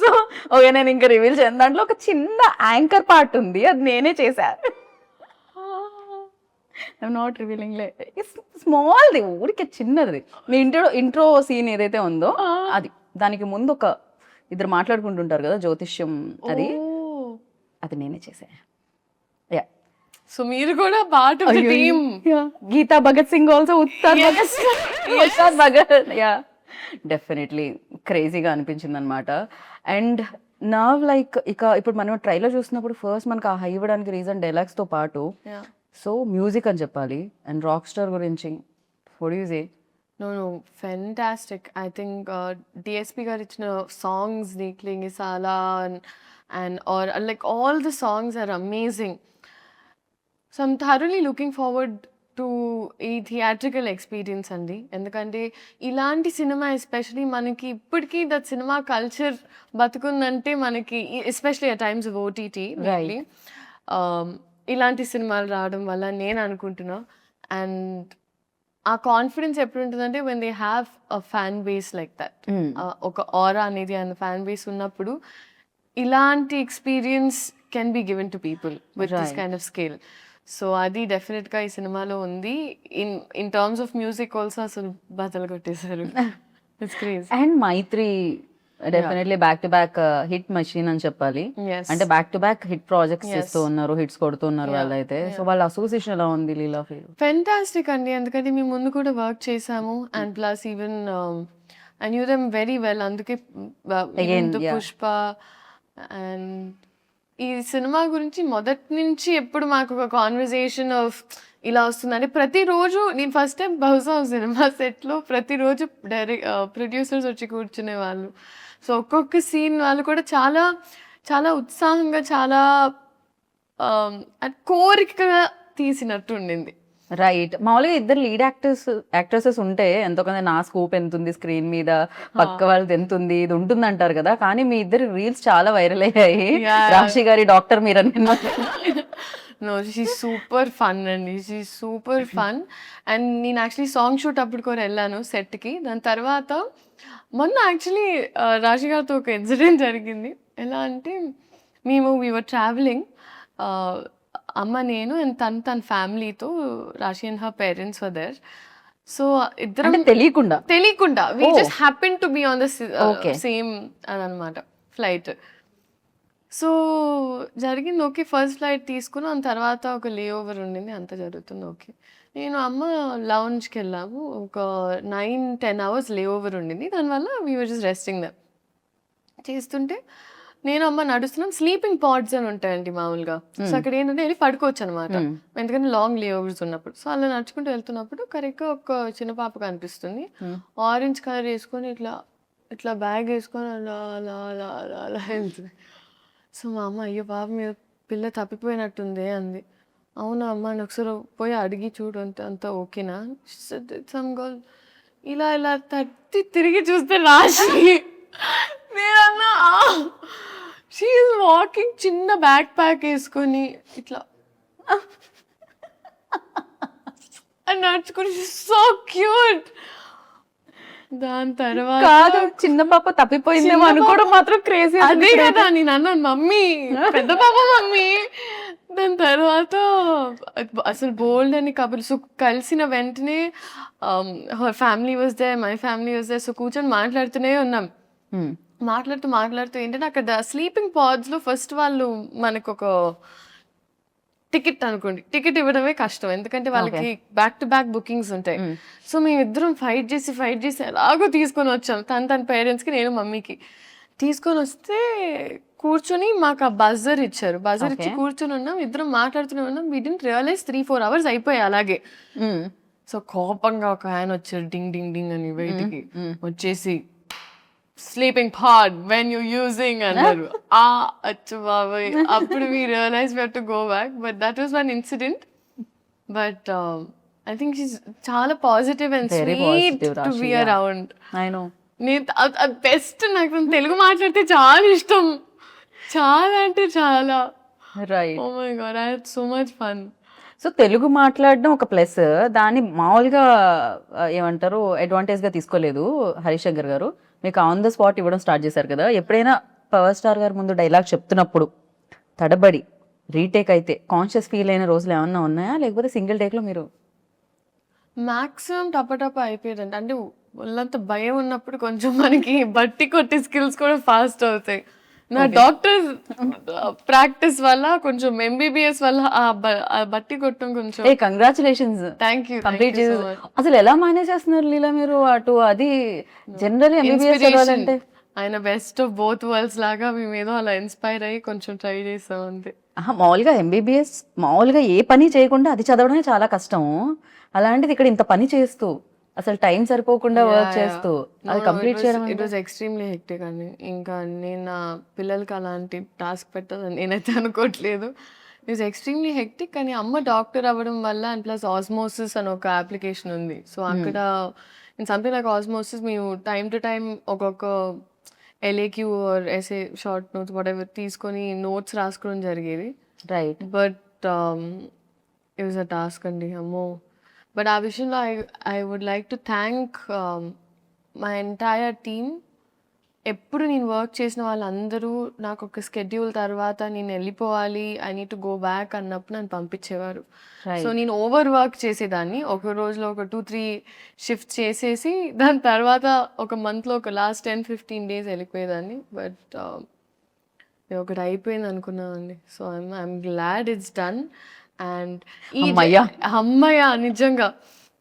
సో ఓకే నేను ఇంకా రివీల్ చేయను. దాంట్లో ఒక చిన్న యాంకర్ పార్ట్ ఉంది అది నేనే చేశా. ఐఎమ్ నాట్ రివీలింగ్ స్మాల్ది ఊరికే చిన్నది. మీ ఇంట్రో సీన్ ఏదైతే ఉందో అది దానికి ముందు ఒక ఇద్దరు మాట్లాడుకుంటుంటారు కదా జ్యోతిష్యం అది నేనే చేసా. యా. సో మీరు కూడా part of the team. Geeta Bhagat Singh also ఉత్తార్ భగత్. యా డెఫినెట్లీ క్రేజీగా అనిపించింది అనమాట. అండ్ నా లైక్ ఇప్పుడు మనం ట్రైలర్ చూసినప్పుడు ఫస్ట్ మనకు ఆ హై ఇవ్వడానికి రీజన్ డైలాగ్స్ తో పాటు సో మ్యూజిక్ అని చెప్పాలి. అండ్ రాక్ స్టార్ గురించి what you say? No fantastic. I think DSP garu ఇచ్చిన సాంగ్స్ ని క్లింగిసాలా and or like all the songs are amazing. So I'm thoroughly looking forward to ఈ థియేట్రికల్ ఎక్స్పీరియన్స్ అండి. ఎందుకంటే ఇలాంటి సినిమా ఎస్పెషలీ మనకి ఇప్పటికీ దట్ సినిమా కల్చర్ బతుకుందంటే మనకి especially at times of OTT ఇలాంటి సినిమాలు రావడం వల్ల నేను అనుకుంటున్నా. అండ్ ఆ కాన్ఫిడెన్స్ ఎప్పుడు ఉంటుందంటే when they have a fan base like that, ఒక ఆరా అనేది అండ్ ఫ్యాన్ బేస్ ఉన్నప్పుడు ఇలాంటి experience can be given to people with this kind of scale. So అది డెఫినెట్గా ఈ సినిమాలో ఉంది. In terms of music also అసలు బద్దలు కొట్టేశారు. It's crazy. And Mythri definitely back to back hit machine అని చెప్పాలి. అంటే back to back hit projects చేస్తూ ఉన్నారు, హిట్స్ కొడుతున్నారు వాళ్ళైతే. సో వాళ్ళ అసోసియేషన్ ఎలా ఉంది లీలా ఫీల్? ఫెంటాస్టిక్ అండి. ఎందుకంటే మేము ముందు కూడా వర్క్ చేసాము and plus even I knew them very well. అందుకే పుష్ప అండ్ ఈ సినిమా గురించి మొదటి నుంచి ఎప్పుడు మాకు ఒక కాన్వర్జేషన్ ఆఫ్ ఇలా వస్తుందంటే ప్రతిరోజు నేను ఫస్ట్ టైం బహుశా సినిమా సెట్లో ప్రతిరోజు ప్రొడ్యూసర్స్ వచ్చి కూర్చునే వాళ్ళు. సో ఒక్కొక్క సీన్ వాళ్ళు కూడా చాలా చాలా ఉత్సాహంగా చాలా కోరికగా తీసినట్టు ఉండింది. రైట్. మామూలుగా ఇద్దరు లీడ్ యాక్ట్రెసెస్ ఉంటే ఎంతో కొంత నా స్కోప్ ఎంత ఉంది స్క్రీన్ మీద, పక్క వాళ్ళది ఎంత ఉంది, ఇది ఉంటుంది అంటారు కదా. కానీ మీ ఇద్దరు రీల్స్ చాలా వైరల్ అయ్యాయి. రాశి గారి డాక్టర్ మీరు నో, షీ సూపర్ ఫన్ అండి, షీ సూపర్ ఫన్. అండ్ నేను యాక్చువల్లీ సాంగ్ షూట్ అప్పుడు కూడా వెళ్ళాను సెట్కి. దాని తర్వాత మొన్న యాక్చువల్లీ రాశి గారితో ఒక ఇన్సిడెంట్ జరిగింది. ఎలా అంటే వీఆర్ ట్రావెలింగ్, అమ్మ నేను అండ్ తన ఫ్యామిలీతో, Rashi and her parents were there. So ఇద్దరం తెలియకుండా we just happen to be on the same అదనమాట ఫ్లైట్. సో జరిగింది ఓకే, ఫస్ట్ ఫ్లైట్ తీసుకున్నాం. తర్వాత ఒక లే ఓవర్ ఉండింది, అంత జరుగుతుంది ఓకే. నేను అమ్మ లౌంజ్కి వెళ్ళాము, ఒక 9-10 hours లే ఓవర్ ఉండింది. దానివల్ల we were just resting them. చేస్తుంటే నేను అమ్మ నడుస్తున్నాం. స్లీపింగ్ పాడ్స్ అని ఉంటాయండి మామూలుగా. సో అక్కడ ఏంటంటే వెళ్ళి పడుకోవచ్చు అనమాట, ఎందుకంటే లాంగ్ లే ఓవర్స్ ఉన్నప్పుడు. సో అలా నడుచుకుంటూ వెళ్తున్నప్పుడు కరెక్ట్గా ఒక చిన్న పాప కనిపిస్తుంది, ఆరెంజ్ కలర్ వేసుకొని ఇట్లా ఇట్లా బ్యాగ్ వేసుకొని అలా అలా అలా అలా అలా వెళ్తుంది. సో మా అమ్మ అయ్యో పాప మీద పిల్ల తప్పిపోయినట్టుంది అంది. అవునా అమ్మ అని ఒకసారి పోయి అడిగి చూడు అంత ఓకేనా. సమ్ గర్ల్ ఇలా ఇలా తట్టి తిరిగి చూస్తే రాశి. నేనన్నా షీ ఈజ్ వాకింగ్, చిన్న బ్యాక్ ప్యాక్ వేసుకొని ఇట్లా నడుచుకుని, సో క్యూట్. దాని తర్వాత చిన్న పాప తప్పిపోయిందేమో అనుకోవడం మాత్రం క్రేజీ. అదే కదా నేను అన్నాను, మమ్మీ పెద్ద పాప మమ్మీ. దాని తర్వాత అసలు బోల్డ్ అని కబుర్లు. సో కలిసిన వెంటనే her family was there, my family was there. So కూర్చొని మాట్లాడుతూనే ఉన్నాం. మాట్లాడుతూ ఏంటంటే అక్కడ స్లీపింగ్ పాడ్స్లో ఫస్ట్ వాళ్ళు మనకు ఒక టికెట్ అనుకోండి, టికెట్ ఇవ్వడమే కష్టం, ఎందుకంటే వాళ్ళకి బ్యాక్ టు బ్యాక్ బుకింగ్స్ ఉంటాయి. సో మేమిద్దరం ఫైట్ చేసి ఎలాగో తీసుకొని వచ్చాం. తన పేరెంట్స్కి, నేను మమ్మీకి తీసుకొని వస్తే కూర్చొని మాకు ఆ బజర్ ఇచ్చారు. బజర్ ఇచ్చి కూర్చొని ఉన్నాం, ఇద్దరం మాట్లాడుతూనే ఉన్నాం. వి డిడ్ంట్ రియలైజ్ 3-4 hours అయిపోయాయి అలాగే. సో కోపంగా ఒక ఆయన వచ్చారు, డింగ్ డింగ్ డింగ్ అని బయటికి వచ్చేసి, sleeping pod when you using అన్నారు. అచ్చు బాబాయ్, అప్పుడు we realize we have to go back. But that was one incident. But I think she's చాలా positive and sweet to be around. నేను బెస్ట్, నాకు తెలుగు మాట్లాడితే చాలా ఇష్టం, చాలా అంటే చాలా. Oh my god, I had so much fun. So Telugu మాట్లాడడం ఒక ప్లస్, దాన్ని మామూలుగా ఏమంటారు అడ్వాంటేజ్గా తీసుకోలేదు హరిశంకర్ గారు. మీకు ఆన్ ద స్పాట్ ఇవ్వడం స్టార్ట్ చేశారు కదా. ఎప్పుడైనా పవర్ స్టార్ గారు ముందు డైలాగ్ చెప్తున్నప్పుడు తడబడి రీటేక్ అయితే కాన్షియస్ ఫీల్ అయిన రోజులు ఏమన్నా ఉన్నాయా, లేకపోతే సింగిల్ టేక్లో మీరు? మ్యాక్సిమం టపటప అయిపోయేదండి. అంటే వాళ్ళంత భయం ఉన్నప్పుడు కొంచెం మనకి బట్టి కొట్టే స్కిల్స్ కూడా ఫాస్ట్ అవుతాయి. నా డాక్టర్ ప్రాక్టీస్ వల్ల కొంచెం MBBS వల్ల ఆ బట్టి కొట్టడం కొంచెం. కంగ్రాచులేషన్స్. Thank you. కంప్లీట్ చేసి అసలు ఎలా మేనేజ్ చేస్తున్నారు లీలా మీరు? అటు అది జనరల్ MBBS చదవాలంటే ఆయన బెస్ట్ ఆఫ్ బోత్ వరల్డ్స్ లాగా మేము ఏదో అలా ఇన్స్పైర్ అయ్యి కొంచెం ట్రై చేస్తాం అంతే. మామూలుగా MBBS మామూలుగా ఏ పని చేయకుండా అది చదవడమే చాలా కష్టం. అలాంటిది ఇక్కడ ఇంత పని చేస్తూ అసలు టైం సరిపోకుండా వర్క్ చేస్తూ అది కంప్లీట్ చేయడం ఇట్ వాజ్ ఎక్స్ట్రీమ్లీ హెక్టిక్ అండి. ఇంకా నేను నా పిల్లలకి అలాంటి టాస్క్ పెట్టాలని నేనైతే అనుకోవట్లేదు. It was extremely hectic. కానీ అమ్మ డాక్టర్ అవ్వడం వల్ల అండ్ ప్లస్ ఆస్మోసిస్ అని ఒక అప్లికేషన్ ఉంది. సో అక్కడ ఇన్ సంథింగ్ లైక్ ఆస్మోసిస్ మేము టైమ్ టు టైమ్ ఒక్కొక్క LAQ or SA short notes what తీసుకొని నోట్స్ రాసుకోవడం జరిగేది. Right. But it was a task అండి అమ్మో. బట్ ఆ విషయంలో I would like to thank my entire team. ఎప్పుడు నేను వర్క్ చేసిన వాళ్ళందరూ నాకు ఒక స్కెడ్యూల్ తర్వాత నేను వెళ్ళిపోవాలి, I need to go back అన్నప్పుడు నన్ను పంపించేవారు. సో నేను ఓవర్ వర్క్ చేసేదాన్ని. ఒక రోజులో ఒక 2-3 షిఫ్ట్ చేసేసి దాని తర్వాత ఒక మంత్లో ఒక లాస్ట్ 10-15 డేస్ వెళ్ళిపోయేదాన్ని. బట్ ఒకటి అయిపోయింది అనుకున్నానండి. So I'm glad it's done. And ఈ అమ్మయ్య నిజంగా.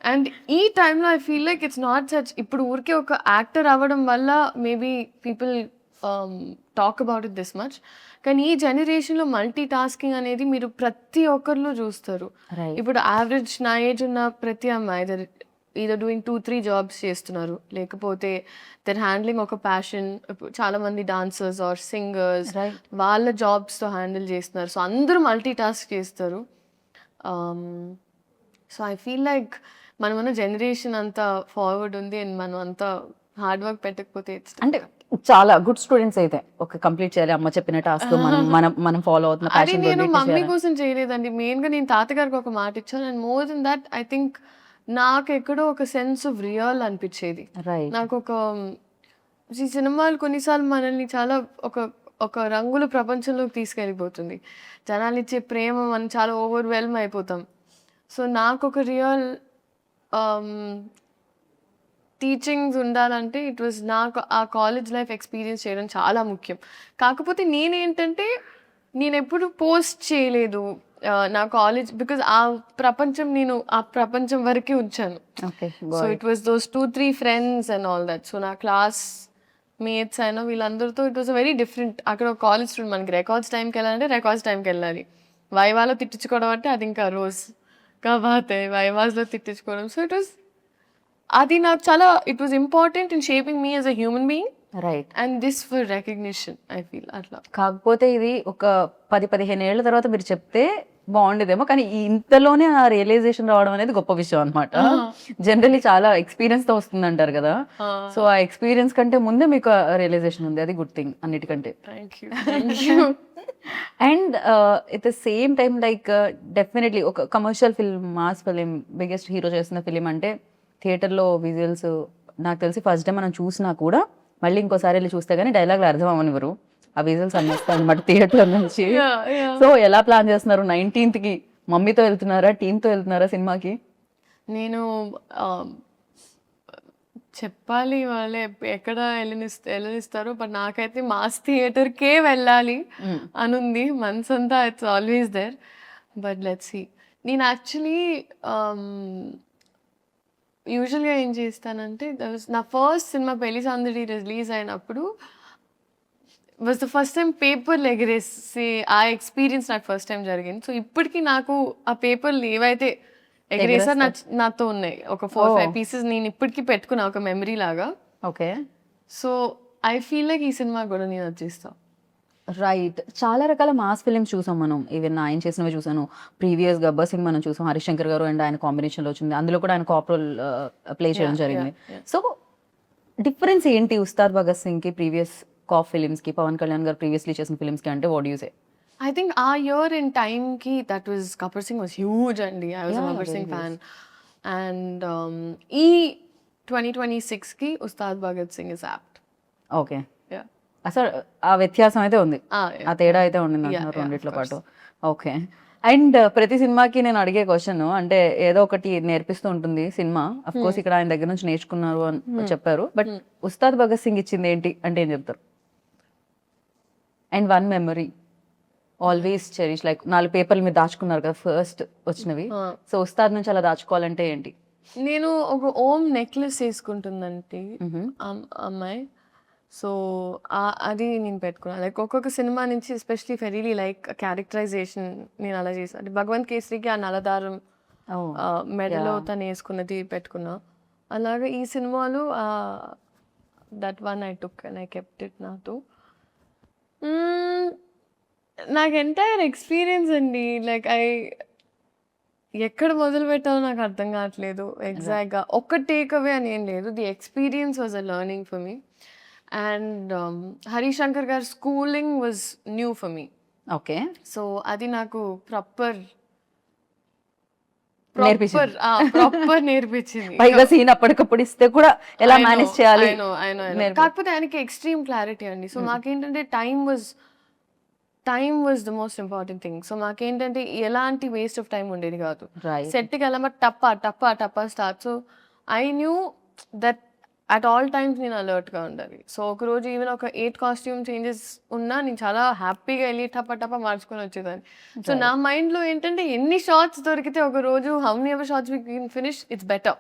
అండ్ ఈ టైంలో I feel like it's not such ఇప్పుడు ఊరికే ఒక యాక్టర్ అవ్వడం వల్ల maybe people talk about it this much. కానీ ఈ జనరేషన్లో మల్టీ టాస్కింగ్ అనేది మీరు ప్రతి ఒక్కరిలో చూస్తారు. ఇప్పుడు యావరేజ్ నా ఏజ్ ఉన్న ప్రతి అమ్మాయి either doing 2-3 జాబ్స్ చేస్తున్నారు, లేకపోతే దర్ హ్యాండ్లింగ్ ఒక ప్యాషన్. చాలా మంది డాన్సర్స్ ఆర్ సింగర్స్ వాళ్ళ జాబ్స్తో హ్యాండిల్ చేస్తున్నారు. సో అందరూ మల్టీ టాస్క్ చేస్తారు. సో ఐ ఫీల్ లైక్ మనమున్న జనరేషన్ అంతా ఫార్వర్డ్ ఉంది అండ్ మనం అంతా హార్డ్ వర్క్ పెట్టకపోతే అంటే చాలా గుడ్ స్టూడెంట్స్ అయితే ఒక కంప్లీట్ చేయాలి అమ్మ చెప్పిన టాస్క్ మనం ఫాలో అవుతున్న అది నేను మమ్మీ కోసం చేయలేదండి. మెయిన్గా నేను తాతగారికి ఒక మాట ఇచ్చాను. And more than that I think నాకు ఎక్కడో ఒక సెన్స్ ఆఫ్ రియల్ అనిపించేది. నాకు ఒక ఈ సినిమాలు కొన్నిసార్లు మనల్ని చాలా ఒక రంగుల ప్రపంచంలోకి తీసుకెళ్ళిపోతుంది. జనాలు ఇచ్చే ప్రేమ మనం చాలా ఓవర్వెల్మ్ అయిపోతాం. సో నాకు ఒక రియల్ టీచింగ్స్ ఉండాలంటే ఇట్ వాజ్ నాకు ఆ కాలేజ్ లైఫ్ ఎక్స్పీరియన్స్ చేయడం చాలా ముఖ్యం. కాకపోతే నేనేంటంటే నేను ఎప్పుడు పోస్ట్ చేయలేదు నా కాలేజ్, బికాజ్ ఆ ప్రపంచం వరకే ఉంచాను. So it was those 2-3 friends and all that. So నా క్లాస్ మేట్స్ అయినా వీళ్ళందరితో ఇట్ వాస్ వెరీ డిఫరెంట్. అక్కడ ఒక కాలేజ్ స్టూడెంట్ మనకి రికార్డ్స్ టైంకి వెళ్ళాలంటే రికార్డ్స్ టైంకి వెళ్ళాలి. వైవాలో తిట్టించుకోవడం అంటే అది ఇంకా రోజు కాబట్టి వైవాస్లో తిట్టించుకోవడం. సో అది నాకు చాలా it was important in shaping me as a human being. Right. And this for recognition I feel అట్లా. కాకపోతే ఇది ఒక 10-15 ఏళ్ల తర్వాత మీరు చెప్తే బాగుండేదేమో, కానీ ఇంతలోనే ఆ రియలైజేషన్ రావడం అనేది గొప్ప విషయం అనమాట. జనరల్లీ చాలా ఎక్స్పీరియన్స్ తో వస్తుంది అంటారు కదా. సో ఆ ఎక్స్పీరియన్స్ కంటే ముందే మీకు రియలైజేషన్ ఉంది, అది గుడ్ థింగ్ అన్నిటికంటే. And at the same time like definitely ఒక commercial film, mass film, biggest hero చేస్తున్న ఫిలిం అంటే థియేటర్లో విజువల్స్ నాకు తెలిసి ఫస్ట్ టైం మనం చూసినా కూడా మళ్ళీ ఇంకోసారి వెళ్ళి చూస్తే కానీ డైలాగ్లు అర్థం అవ్వనివ్వరు. ఆ విజువల్స్ అనిపిస్తాయి అనమాట థియేటర్ నుంచి. సో ఎలా ప్లాన్ చేస్తున్నారు? 19th కి మమ్మీతో వెళ్తున్నారా, టీంతో వెళ్తున్నారా సినిమాకి? నేను చెప్పాలి వాళ్ళే ఎక్కడ వెళ్ళనిస్తారో, బట్ నాకైతే మాస్ థియేటర్కే వెళ్ళాలి అనుంది మనసంతా. It's always there. But let's see. నేను యాక్చువల్లీ యూజువల్గా ఏం చేస్తానంటే నా ఫస్ట్ సినిమా పెళ్లి సందడి రిలీజ్ అయినప్పుడు వాజ్ ద ఫస్ట్ టైం పేపర్లు ఎగరేసి ఆ ఎక్స్పీరియన్స్ నాకు ఫస్ట్ టైం జరిగింది. సో ఇప్పటికీ నాకు ఆ పేపర్లు ఏవైతే ఎగరేసారు నాతో ఉన్నాయి. ఒక 4-5 పీసెస్ నేను ఇప్పటికీ పెట్టుకున్నా ఒక మెమరీ లాగా. Okay. So I feel like ఈ సినిమా కూడా నేను వచ్చేస్తాను. రైట్. చాలా రకాల మాస్ ఫిలిమ్స్ చూసాం మనం. ఈవెన్ ఆయన చేసినవి చూసాను. ప్రీవియస్ గబ్బర్ సింగ్ మనం చూసాం, హరిశంకర్ గారు అండ్ ఆయన కాంబినేషన్లో వచ్చింది. అందులో కూడా ఆయన కాప్ రోల్ ప్లే చేయడం జరిగింది. సో డిఫరెన్స్ ఏంటి ఉస్తాద్ భగత్ సింగ్ కి ప్రీవియస్ కాప్ ఫిలిమ్స్ కి, పవన్ కళ్యాణ్ గారు ప్రీవియస్లీ చేసిన ఫిలిమ్స్ కి అంటే what you say? I think our year in time ki that was Gabbar Singh was huge and I was a Gabbar Singh fan. And 2026 ki Ustad Bhagat Singh is apt. Okay. అసలు ఆ వ్యత్యాసం అయితే ఉంది, ఆ తేడా అయితే ఉండింది అంటున్నారు రెండిట్లో పాటు. ఓకే. అండ్ ప్రతి సినిమాకి నేను అడిగే క్వశ్చన్ అంటే ఏదో ఒకటి నేర్పిస్తూ ఉంటుంది సినిమా. అఫ్ కోర్స్ ఇక్కడ ఆయన దగ్గర నుంచి నేర్చుకున్నారు అని చెప్పారు. బట్ ఉస్తాద్ భగత్ సింగ్ ఇచ్చింది ఏంటి అంటే ఏం చెప్తారు? And one memory always cherish, like 4 పేపర్లు మీరు దాచుకున్నారు కదా ఫస్ట్ వచ్చినవి. సో ఉస్తాద్ నుంచి అలా దాచుకోవాలంటే ఏంటి? నేను ఒక ఓం నెక్లెస్ వేసుకుంటుందంటే అమ్మాయి. సో అది నేను పెట్టుకున్నాను. లైక్ ఒక్కొక్క సినిమా నుంచి ఎస్పెషలీ ఫెరీలీ లైక్ క్యారెక్టరైజేషన్ నేను అలా చేసాను. అంటే భగవంత్ కేసరికి ఆ నలదారం మెడలో తను వేసుకున్నది పెట్టుకున్నా. అలాగే ఈ సినిమాలో that one I took and I kept it నాతో. నాకు ఎంటైర్ ఎక్స్పీరియన్స్ అండి, లైక్ ఎక్కడ మొదలు పెట్టాలో నాకు అర్థం కావట్లేదు ఎగ్జాక్ట్గా. ఒక్క టేక్ అవే అని ఏం లేదు, the experience was a learning for me. And Harishankar గారి schooling was new for me. Okay, so అది నాకు ప్రాపర్ నేర్పించింది. నేర్పించింది. పైగా సీన్ అప్పటికప్పుడు ఇస్తే కూడా ఎలా మేనేజ్ చేయాలి. కాకపోతే ఆయనకి ఎక్స్ట్రీమ్ క్లారిటీ అండి. సో మాకేంటంటే time was the most important thing. So మాకేంటంటే ఎలాంటి వేస్ట్ ఆఫ్ టైం ఉండేది కాదు. సెట్కి వెళ్ళమా టప్ప start. So I knew that at all times నేను అలర్ట్గా ఉండాలి. సో ఒకరోజు ఈవెన్ ఒక 8 కాస్ట్యూమ్ చేంజెస్ ఉన్నా నేను చాలా హ్యాపీగా వెళ్ళి టప్ప మార్చుకొని వచ్చేదాన్ని. సో నా మైండ్లో ఏంటంటే ఎన్ని షార్ట్స్ దొరికితే ఒక రోజు how many ever shorts we can finish, it's better.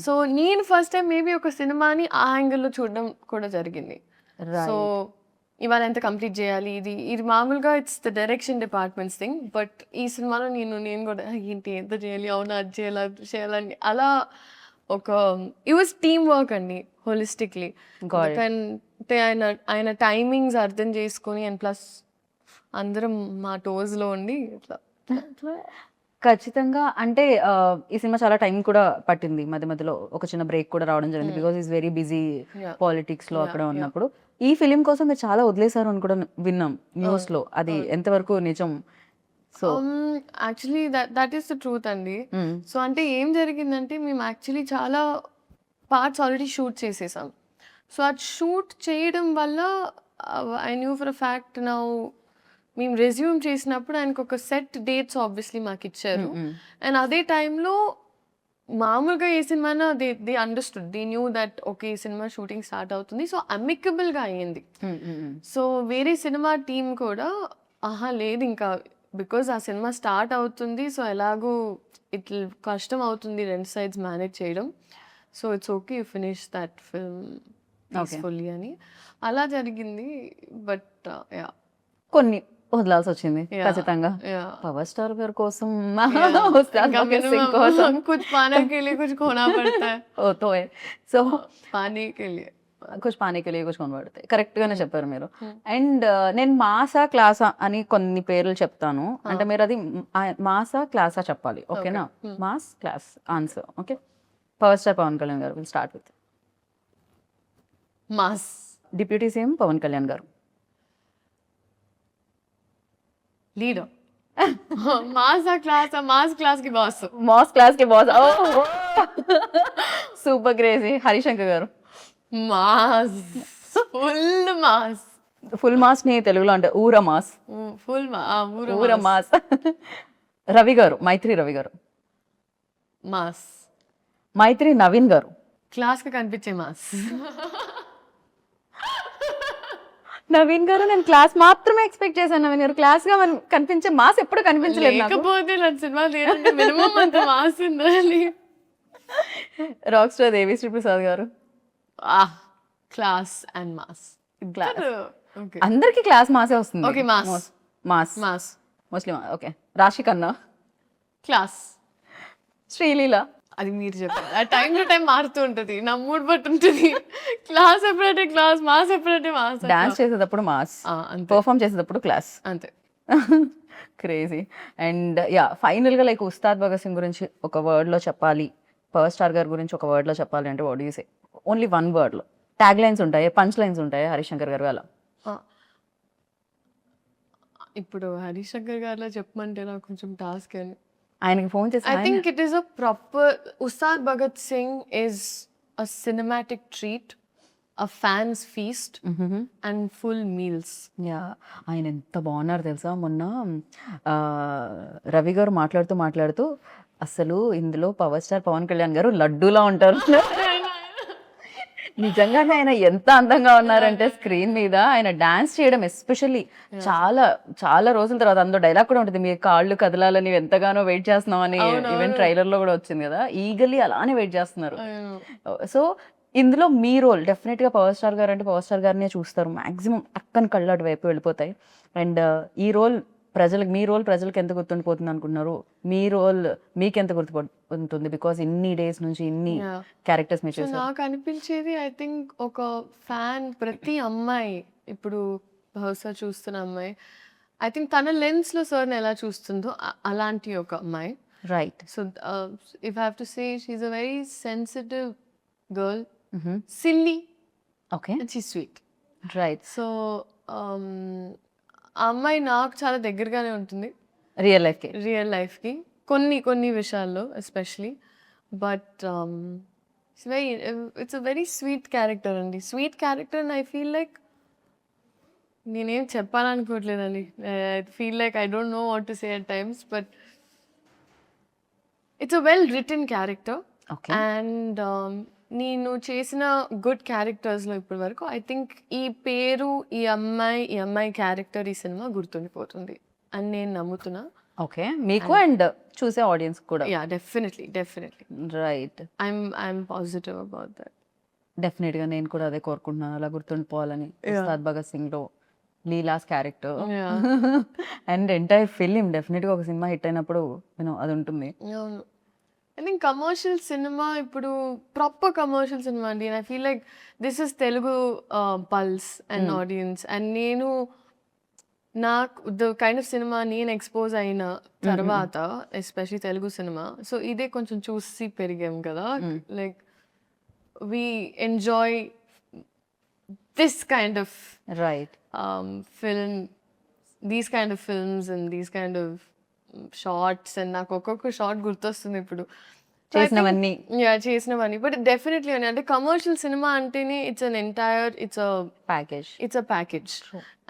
So నేను ఫస్ట్ టైం మేబీ ఒక సినిమాని ఆ యాంగిల్లో చూడడం కూడా జరిగింది. సో ఇవాళ ఎంత కంప్లీట్ చేయాలి, ఇది మామూలుగా it's the direction departments thing. But ఈ సినిమాలో నేను కూడా ఏంటి ఎంత చేయాలి, అవునా అది చేయాలని అలా ఒక ఇట్ వాజ్ టీమ్ వర్క్ అండి హోలిస్టిక్లీ. అంటే ఆయన టైమింగ్స్ అర్థం చేసుకొని అండ్ ప్లస్ అందరం మా టోస్లో ఉండి ఇట్లా. ఖచ్చితంగా. అంటే ఈ సినిమా చాలా టైం కూడా పట్టింది, మధ్య మధ్యలో ఒక చిన్న బ్రేక్ కూడా రావడం జరిగింది because is very busy politics లో అక్కడ ఉన్నప్పుడు. ఈ ఫిలిం కోసం మీరు చాలా వదిలేశారు అని కూడా విన్నాం న్యూస్ లో, అది ఎంతవరకు నిజం? So actually that is the truth అండి. సో అంటే ఏం జరిగిందంటే మేము యాక్చువల్లీ చాలా పార్ట్స్ ఆల్రెడీ షూట్ చేసేసాం. సో అది షూట్ చేయడం వల్ల I knew for a fact now మేము రెజ్యూమ్ చేసినప్పుడు ఆయనకు ఒక సెట్ డేట్స్ ఆబ్వియస్లీ మాకు ఇచ్చారు. అండ్ అదే టైంలో మామూలుగా ఏ cinema they understood, they knew that okay ఈ సినిమా షూటింగ్ స్టార్ట్ అవుతుంది. సో అమికబుల్గా అయ్యింది. సో వేరే సినిమా టీం కూడా లేదు ఇంకా బికాజ్ ఆ సినిమా స్టార్ట్ అవుతుంది, సో ఎలాగో ఇట్లా కష్టం అవుతుంది రెండు సైడ్స్ మేనేజ్ చేయడం. So it's okay you finish that film peacefully అని అలా జరిగింది. బట్ కొన్ని వదలాల్సి వచ్చింది ఖచ్చితంగా. పవర్ స్టార్ గారి కోసం कुछ पाने के लिए कुछ खोना पड़ता है. तो है. సో पाने के लिए కుछ పానీ కే లియే కుछ खोना पड़ता है. కరెక్ట్ గానే చెప్పారు మీరు. అండ్ నేను మాసా క్లాసా అని కొన్ని పేర్లు చెప్తాను, అంటే మీరు అది మాసా క్లాసా చెప్పాలి, ఓకేనా? Mass class answer. Okay, power star Pawan Kalyan గారు. Will start with mass. Deputy CM Pawan Kalyan గారు. లీడర్. మాస్ క్లాస్ కి బాస్. మాస్ క్లాస్ కి బాస్. Super crazy. హరిశంకర్ గారు. మాస్, ఫుల్ మాస్ ని తెలుగులో అంటే ఊర మాస్. ఊర మాస్. రవి గారు, మైత్రి రవి గారు. మాస్. మైత్రి నవీన్ గారు. క్లాస్ కి కనిపించే మాస్. నవీన్ గారు నేను క్లాస్ మాత్రమే ఎక్స్పెక్ట్ చేశాను. నవీన్ గారు క్లాస్ గా కనిపించే మాస్ ఎప్పుడు కనిపించలేదు. లేకపోతే సినిమా మినిమం అంత మాస్ ఉండాలి. రాక్ స్టార్ దేవిశ్రీ ప్రసాద్ గారు. Class and mass. అందరికి క్లాస్ మాసే వస్తుంది. Okay, mass mostly. ఓకే, రాశి ఖన్నా. క్లాస్. శ్రీలీల. అది మీరు చెప్పారు, ఆ టైం టు టైం మారుతూ ఉంటుంది, నా మూడ్ బట్టి ఉంటుంది. క్లాస్ ఎప్పుడంటే క్లాస్, మాస్ ఎప్పుడంటే మాస్. డాన్స్ చేసేటప్పుడు మాస్, పర్ఫామ్ చేసేటప్పుడు క్లాస్, అంతే. క్రేజీ. అండ్ ఫైనల్ గా లైక్ ఉస్తాద్ భగత్ సింగ్ గురించి ఒక వర్డ్ లో చెప్పాలి, పవర్ స్టార్ గారి గురించి ఒక వర్డ్ లో చెప్పాలి అంటే what do you say? Only one word లో. ట్యాగ్ లైన్స్ ఉంటాయి, పంచ్ లైన్స్ ఉంటాయి హరిశంకర్ గారు అలా. ఇప్పుడు హరిశంకర్ గారిలో చెప్పమంటే నాకు కొంచెం టాస్క్ అని. ఆయనకి ఫోన్ చేసి I think it is a proper Ustad Bhagat Singh is a cinematic treat, a fan's feast, and full meals. ఆయన ఎంత బాగున్నారు తెలుసా? మొన్న రవి గారు మాట్లాడుతూ అసలు ఇందులో పవర్ స్టార్ పవన్ కళ్యాణ్ గారు లడ్డూలా ఉంటారు. నిజంగానే ఆయన ఎంత అందంగా ఉన్నారంటే స్క్రీన్ మీద ఆయన డాన్స్ చేయడం ఎస్పెషల్లీ చాలా చాలా రోజుల తర్వాత. అందులో డైలాగ్ కూడా ఉంటుంది, మీ కాళ్ళు కదలాలని ఎంతగానో వెయిట్ చేస్తున్నాం అని. ఈవెన్ ట్రైలర్ లో కూడా వచ్చింది కదా, ఈగల్లీ అలానే వెయిట్ చేస్తున్నారు. సో ఇందులో మీ రోల్ డెఫినెట్ గా పవర్ స్టార్ గారు అంటే పవర్ స్టార్ గారినే చూస్తారు మాక్సిమం, అక్కని కళ్ళు అటు వైపు వెళ్ళిపోతాయి. అండ్ ఈ రోల్ ప్రజలకు మీ రోల్ ప్రజలకు ఎంత గుర్తుండిపోతుంది అనుకుంటున్నారు? మీ రోల్ మీకు ఎంత గుర్తుపడుతుంది? బికాస్ ఇన్ని డేస్ నుంచి ఇన్ని Yeah. క్యారెక్టర్స్ మీరు సో చేశారు. నాకు అనిపించేది ఐ థింక్ ఒక ఫ్యాన్ ప్రతి అమ్మాయి ఇప్పుడు బహుశా చూస్తున్న అమ్మాయి ఐ థింక్ తన లెన్స్లో సార్ని ఎలా చూస్తుందో అలాంటి ఒక అమ్మాయి. Right. So if have to say she a very sensitive girl, silly okay. And she sweet. Right. So ఆ అమ్మాయి నాకు చాలా దగ్గరగానే ఉంటుంది రియల్ లైఫ్కి. రియల్ లైఫ్కి కొన్ని విషయాల్లో especially. But it's a very sweet character అండి. Sweet character and I feel like నేనేం చెప్పాలనుకోవట్లేదండి. I feel like I don't know what to say at times, but it's a well written character. Okay. And నేను చేసిన good క్యారెక్టర్స్లో ఇప్పటి వరకు I think ఈ పేరు, ఈ అమ్మాయి క్యారెక్టర్ ఈ సినిమా గుర్తుండిపోతుంది అని నేను నమ్ముతున్నా. ఓకే. మీకు అండ్ చూసే ఆడియన్స్ కూడా. Yeah, definitely. Right. I'm positive about that. Definite గా నేను కూడా అదే కోరుకుంటున్నాను, అలా గుర్తుండిపోవాలని. ఉస్తాద్ భగత్ సింగ్ లో Leela's character and entire film definite గా ఒక సినిమా హిట్ అయినప్పుడు అది ఉంటుంది. అవును. ఐ థింక్ కమర్షియల్ సినిమా ఇప్పుడు ప్రాపర్ కమర్షియల్ సినిమా అండి. I feel like this is Telugu pulse and audience. And నేను నాకు ద కైండ్ ఆఫ్ సినిమా నేను ఎక్స్పోజ్ అయిన తర్వాత ఎస్పెషలీ తెలుగు సినిమా, సో ఇదే కొంచెం చూసి పెరిగాం కదా. Like we enjoy this kind of right film, these kind of films and these kind of shorts. And నాకు ఒక్కొక్క షార్ట్ గుర్తొస్తుంది ఇప్పుడు చేసినవన్నీ. చేసినవన్నీ. బట్ డెఫినెట్లీ అని అంటే కమర్షియల్ సినిమా అంటేనే ఇట్స్ అ ప్యాకేజ్.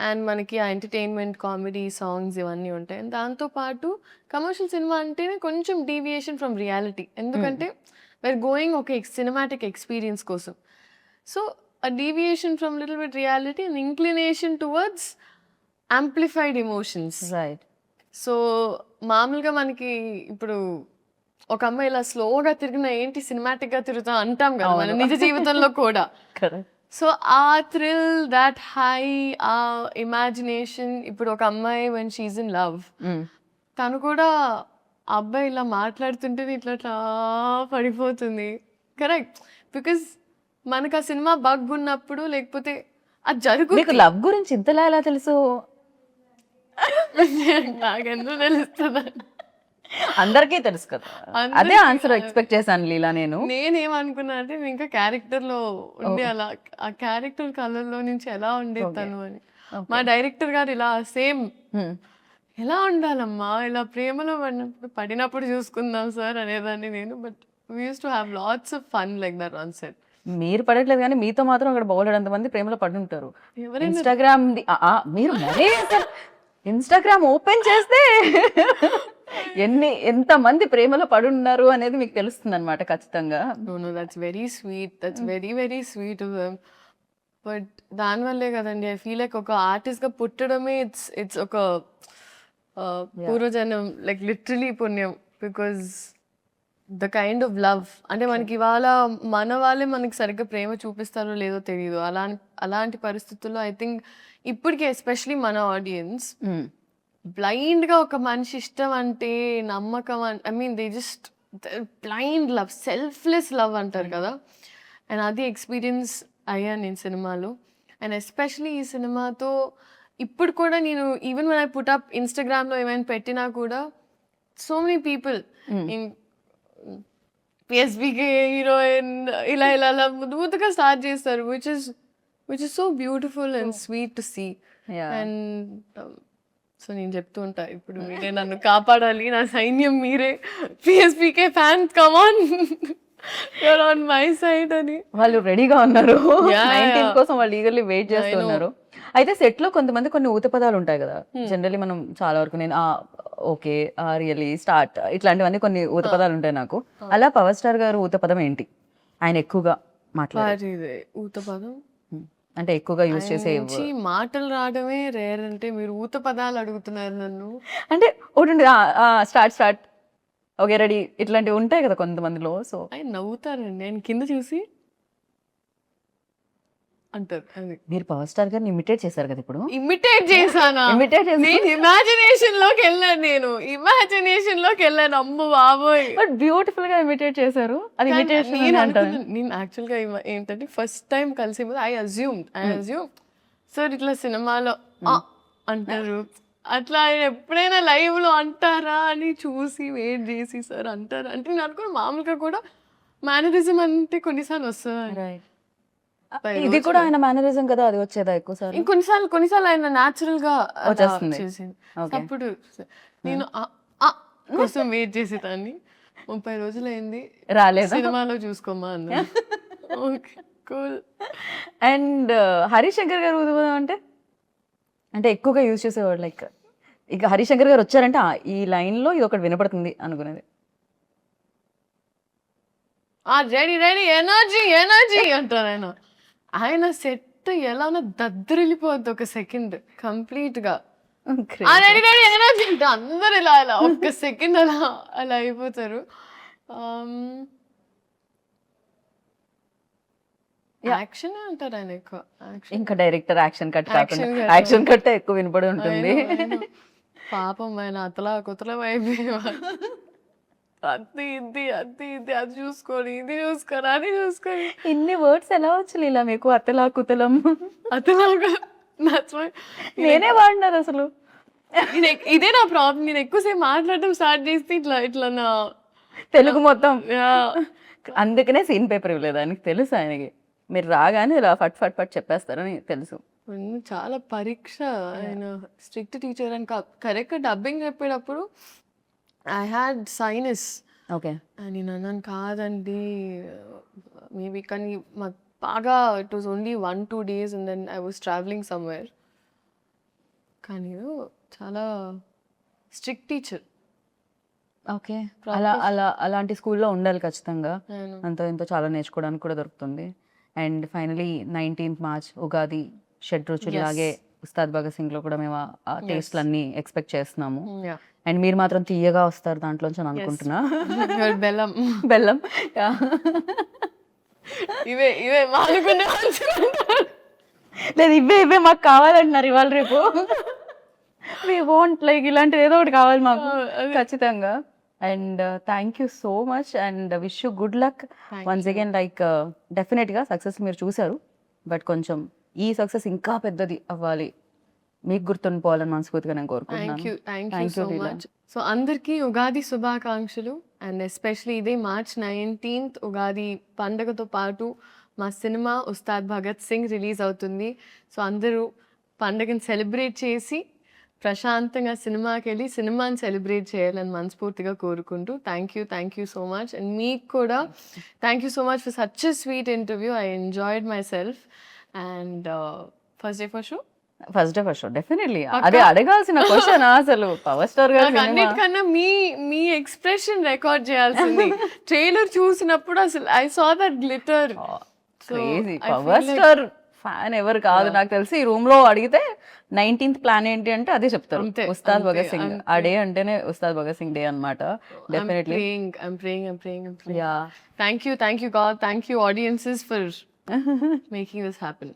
అండ్ మనకి ఆ ఎంటర్టైన్మెంట్, కామెడీ, సాంగ్స్ ఇవన్నీ ఉంటాయి. అండ్ దాంతోపాటు కమర్షియల్ సినిమా అంటేనే కొంచెం డీవియేషన్ ఫ్రమ్ రియాలిటీ. ఎందుకంటే we're going okay cinematic experience కోసం. So a deviation from little bit reality and inclination towards amplified emotions. Right. So మామూలుగా మనకి ఇప్పుడు ఒక అమ్మాయి ఇలా స్లోగా తిరిగినా ఏంటి సినిమాటిక్ గా తిరుగుతాం అంటాం కదా మన నిజ జీవితంలో కూడా. కరెక్ట్. సో ఆ థ్రిల్, దాట్ హై, ఆ ఇమాజినేషన్. ఇప్పుడు ఒక అమ్మాయి when she's in love, తను కూడా ఆ అబ్బాయి ఇలా మాట్లాడుతుంటే ఇట్లా పడిపోతుంది. కరెక్ట్. బికాస్ మనకు ఆ సినిమా బగ్ ఉన్నప్పుడు లేకపోతే అది జరుగుతుంది. మీకు లవ్ గురించి ఇంతలా ఎలా తెలుసు? నాకెందుకు తెలుస్తుంది? అందరికీ తెలుసు కదా. అదే ఆన్సర్ ఎక్స్పెక్ట్ చేశాను లీలా. నేనేమనుకున్నా అంటే ఇంకా క్యారెక్టర్ లో ఉండి అలా ఆ క్యారెక్టర్ కలర్లో నుంచి ఎలా ఉండేది తను అని. మా డైరెక్టర్ గారు ఇలా సేమ్ ఎలా ఉండాలమ్మా, ఇలా ప్రేమలో పడినప్పుడు చూసుకుందాం సార్ అనేదాన్ని నేను. But we use to have lots of fun like that on set. మీరు పడట్లేదు కానీ మీతో మాత్రం అక్కడ బౌలెడంత మంది ప్రేమలో పడి ఉంటారు. ఇన్స్టాగ్రామ్ మీరు మరీ ఇన్స్టాగ్రామ్ ఓపెన్ చేస్తే ఎంత మంది ప్రేమలో పడి ఉన్నారు అనేది మీకు తెలుస్తుంది అనమాట ఖచ్చితంగా. No that's very sweet. That's very very sweet of them. But దానివల్లే కదండి ఐ ఫీల్ లైక్ ఒక ఆర్టిస్ట్ గా పుట్టడమే ఇట్స్ ఒక పూర్వజన్మ, లైక్ లిటరలీ పుణ్యం. Because the kind of love అంటే మనకి ఇవాళ మన వాళ్ళే మనకి సరిగ్గా ప్రేమ చూపిస్తారో లేదో తెలియదు. అలాంటి పరిస్థితుల్లో ఐ థింక్ ఇప్పటికే ఎస్పెషలీ మన ఆడియన్స్ బ్లైండ్ గా ఒక మనిషి ఇష్టం అంటే నమ్మకం, I mean they just blind love, selfless love అంటారు కదా. అండ్ అది ఎక్స్పీరియన్స్ అయ్యాను నేను సినిమాలో. అండ్ ఎస్పెషలీ ఈ సినిమాతో ఇప్పుడు కూడా నేను even when I put up ఇన్స్టాగ్రామ్లో ఏమైనా పెట్టినా కూడా so many people PSBK heroine ఇలా ముద్దు ముద్దుగా స్టార్ట్ చేస్తారు, which is so beautiful and sweet to see. And so నేను చెప్తూ ఉంటా ఇప్పుడు మీరే నన్ను కాపాడాలి, నా సైన్యం మీరే, PSPK fans come on, you're on my side అని. వాళ్ళు రెడీగా ఉన్నారు 19 కోసం, వాళ్ళు ఈగర్లీ వెయిట్ చేస్తున్నారు. అయితే సెట్ లో కొంతమంది కొన్ని ఊత పదాలు ఉంటాయి కదా జనరల్లీ, మనం చాలా వరకు నేను ఓకే రియలీ స్టార్ట్ ఇట్లాంటివన్నీ కొన్ని ఊత పదాలు ఉంటాయి నాకు. అలా పవర్ స్టార్ గారు ఊత పదం ఏంటి ఆయన ఎక్కువగా మాట్లాడే ఊత పదం అంటే ఎక్కువగా యూజ్ చేసే మాటలు రావడమే రేర్. అంటే మీరు ఊత పదాలు అడుగుతున్నారు నన్ను అంటే ఒకటి స్టార్ట్ ఓకే రెడీ ఇట్లాంటివి ఉంటాయి కదా కొంతమందిలో. సో ఆయన నవ్వుతారండి, ఆయన కింద చూసి అంటారు. అది మీరు పవర్ స్టార్ గారిని ఇమిటేట్ చేశారు కదా ఇప్పుడు. ఇమిటేట్ చేశానా? ఇమిటేట్ చేసి నేను ఇమాజినేషన్ లోకి వెళ్ళాను. అమ్మ బాబోయ్! బట్ బ్యూటిఫుల్ గా ఇమిటేట్ చేశారు. అది ఇమిటేషన్ నేను అంటారు. అనుకున్నాను, నేను యాక్చువల్గా ఏంటంటే ఫస్ట్ టైం కలిసే ముందు ఐ అజ్యూమ్ సార్ ఇట్లా సినిమాలో అంటారు, అట్లా ఆయన ఎప్పుడైనా లైవ్ లో అంటారా అని చూసి వెయిట్ చేసి సార్ అంటారా అంటే నేను అనుకున్న మామూలుగా కూడా మేనరిజం అంటే కొన్నిసార్లు వస్తుంది. Right. ఇది కూడా ఆయన మేనరిజం కదా, అది వచ్చేదా ఎక్కువ సార్లు? కొన్నిసార్లు ఆయన న్యాచురల్ గా అలా వచ్చేస్తుంది. చేసింది. Okay. అప్పుడు నేను కోసం వెయిట్ చేసేదాన్ని. 30 రోజులు అయింది, రాలేదా? సినిమాలో చూసుకోమా అన్న. Okay cool. అండ్ హరిశంకర్ గారు ఊదుబోదాం అంటే ఎక్కువగా యూజ్ చేసేవాడు. లైక్ ఇక హరిశంకర్ గారు వచ్చారంటే ఈ లైన్ లో ఇది ఒకటి వినపడుతుంది అనుకునేది. రెడీ ఎనర్జీ అంటారు ఆయన. ఆయన సెట్ ఎలా ఉన్నా దద్దరిల్లిపోద్ది ఒక సెకండ్ కంప్లీట్ గా. రెడీ ఎనర్జీ అంటే అందరు ఇలా ఒక్క సెకండ్ అలా అయిపోతారు. యాక్షన్ అంటారు ఆయన ఎక్కువ. ఇంకా డైరెక్టర్ యాక్షన్ కట్ కాకుండా Action cut. యాక్షన్ కట్ ఎక్కువ వినపడి ఉంటుంది. పాపం ఆయన అతలా కుతలం అయిపోయేవాడు. అది చూసుకొని ఇది చూసుకొని అది చూసుకొని ఇన్ని వర్డ్స్ ఎలా వచ్చాయి ఇలా మీకు? అతలా కుతలం అతలాగా నేనే వాడినారు అసలు. ఇదే నా ప్రాబ్లం. నేను ఎక్కువసేపు మాట్లాడడం స్టార్ట్ చేస్తే ఇట్లా నా తెలుగు మొత్తం. అందుకనే సీన్ పేపర్ ఇవ్వలేదు ఆయనకి తెలుసు. ఆయనకి మీరు రాగానే ఇలా ఫట్ ఫట్ ఫట్ చెప్పేస్తారని తెలుసు. చాలా పరీక్ష. ఆయన స్ట్రిక్ట్ టీచర్ అని కరెక్ట్ డబ్బింగ్ చెప్పేటప్పుడు ఐ హ్యాడ్ సైనస్. ఓకే. నేను అన్నాను కాదండి మేబీ, కానీ మాకు బాగా it was only 1-2 days and then I was travelling somewhere. కానీ చాలా స్ట్రిక్ట్ టీచర్. ఓకే. అలాంటి స్కూల్లో ఉండాలి ఖచ్చితంగా. అంత ఇంతో చాలా నేర్చుకోవడానికి కూడా దొరుకుతుంది. And finally 19th March Ugadi షడ్ రుచుల్లాగే ఉస్తాద్ భగత్ సింగ్ లో కూడా మేము ఆ టేస్ట్లు అన్ని ఎక్స్పెక్ట్ చేస్తున్నాము. అండ్ మీరు మాత్రం తీయగా వస్తారు దాంట్లోంచి అని అనుకుంటున్నా. బెల్లం ఇవే మానుకునే లేదు, ఇవే మాకు కావాలంటున్నారు ఇవాళ రేపు. వి వాంట్ లైక్ ఇలాంటిది ఏదో ఒకటి కావాలి మాకు ఖచ్చితంగా. And thank you so much and wish you good luck once again. Like డెఫినెట్గా సక్సెస్ మీరు చూసారు, బట్ కొంచెం ఈ సక్సెస్ ఇంకా పెద్దది అవ్వాలి, మీకు గుర్తుండిపోవాలని మనస్ఫూర్తిగా నేను కోరుకుంటున్నాను. Thank you so much. So అందరికీ ఉగాది శుభాకాంక్షలు. అండ్ ఎస్పెషలీ ఇదే March 19th ఉగాది పండగతో పాటు మా సినిమా ఉస్తాద్ భగత్ సింగ్ రిలీజ్ అవుతుంది. సో అందరూ పండగను సెలబ్రేట్ చేసి ప్రశాంతంగా సినిమాకి వెళ్ళి సినిమాని సెలబ్రేట్ చేయాలని మనస్ఫూర్తిగా కోరుకుంటూ thank you so much. And మీకు కూడా thank you so much for such a sweet interview. I enjoyed my self. And first day for show definitely అదే అడగాల్సిన క్వశ్చన్ అసలు. పవర్ స్టార్ గారు అన్నిటికన్నా మీ ఎక్స్ప్రెషన్ రికార్డ్ చేయాల్సింది. ట్రైలర్ చూసినప్పుడు అసలు I saw that glitter. Power star fan ఎవరు కాదు నాకు తెలిసి. ఈ రూమ్ లో అడిగితే 19th ప్లాన్ ఏంటి అంటే అదే చెప్తారు, ఉస్తాద్ భగత్ సింగ్. ఆ డే అంటేనే ఉస్తాద్ భగత్ సింగ్ డే అన్నమాట. Definitely I'm praying. Yeah. Thank you God. Thank you audiences for making this happen.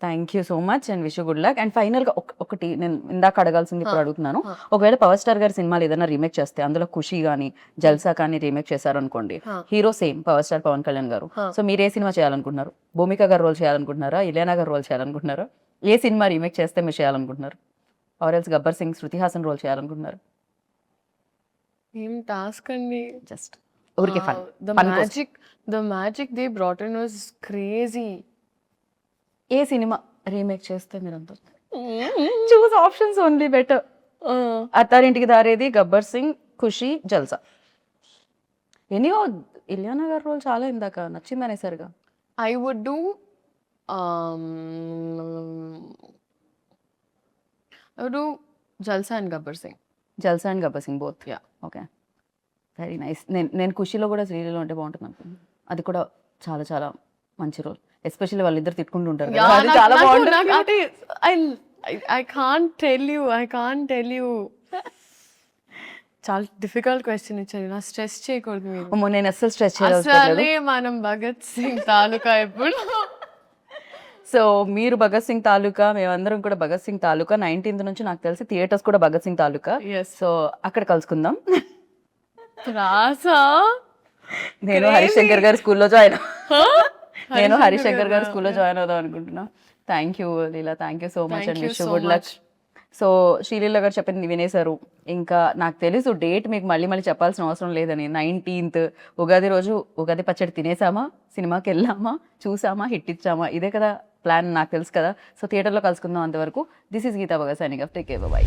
Thank you so much and wish you good luck. And final గా ఒకటి నేను ఇందాక అడగాల్సింది ఇప్పుడు అడుగుతున్నాను. ఒకవేళ పవర్ స్టార్ గారి సినిమాలు ఏదైనా రీమేక్ చేస్తే, అందులో ఖుషి కానీ జల్సా కానీ రీమేక్ చేశారు అనుకోండి, hero same power star Pawan Kalyan గారు. సో మీరు ఏ సినిమా చేయాలనుకుంటున్నారు? భూమిక గారు రోల్ చేయాలనుకుంటున్నారా? ఇలియానా గారు రోల్ చేయాలనుకుంటున్నారా? ఏ సినిమా రీమేక్ చేస్తే మీరు చేయాలనుకుంటున్నారు? Or else Gabbar Singh, Shruti Haasan role చేయాలనుకుంటున్నారు? ఏం టాస్క్ అండి. జస్ట్ ఊరికే fun. The magic they brought in was crazy. ఏ సినిమా రీమేక్ చేస్తే మీరు అంత choose options only better. Attarintiki Daredi, Gabbar Singh, ఖుషి, జల్సా. ఎనీయో ఇలియానా గారి రోల్ చాలా ఇందాక నచ్చింది అనేసరిగా. I would do Jalsa and Gabbar Singh. Jalsa and Gabbar Singh both. Yeah. Okay, very nice. నేను ఖుషిలో కూడా శ్రీలీలో ఉంటే బాగుంటుంది అనుకున్నాను. అది కూడా చాలా చాలా మంచి రోల్. ఎస్పెషల్లీ వాళ్ళిద్దరు తిట్టుకుంటూ ఉంటారు కదా, అది చాలా బాగుంటుంది. I can't tell you. చాలా డిఫికల్ట్ క్వశ్చన్ ఇచ్చారు. నా స్ట్రెస్ చేయకూడదు మీరు. నేను అస్సలు స్ట్రెస్ చేయలేదు. అసలే మనం భగత్ సింగ్ తాలూకా ఎప్పుడు. సో మీరు భగత్ సింగ్ తాలూకా, మేమందరం కూడా భగత్ సింగ్ తాలూకా. 19th నుంచి నాకు తెలిసి థియేటర్స్ కూడా భగత్ సింగ్ తాలూకా. ఎస్ సో అక్కడ కలుసుకుందాం. రాసా నేను హరిశంకర్ గారి స్కూల్లో జాయిన్ నేను హరిశంకర్ గారి స్కూల్లో జాయిన్ అవుదాం అనుకుంటున్నా. Thank you Leela, thank you so much and wish good luck. So Sreeleela గారు చెప్పింది వినేశారు. ఇంకా నాకు తెలుసు డేట్ మీకు మళ్ళీ మళ్ళీ చెప్పాల్సిన అవసరం లేదని. 19th ఉగాది రోజు ఉగాది పచ్చడి తినేసామా, సినిమాకి వెళ్ళామా, చూసామా, హిట్ ఇచ్చామా, ఇదే కదా ప్లాన్, నాకు తెలుసు కదా. సో థియేటర్లో కలుసుకుందాం. అంతవరకు this is Geetha Bhagat signing off. Take care, by.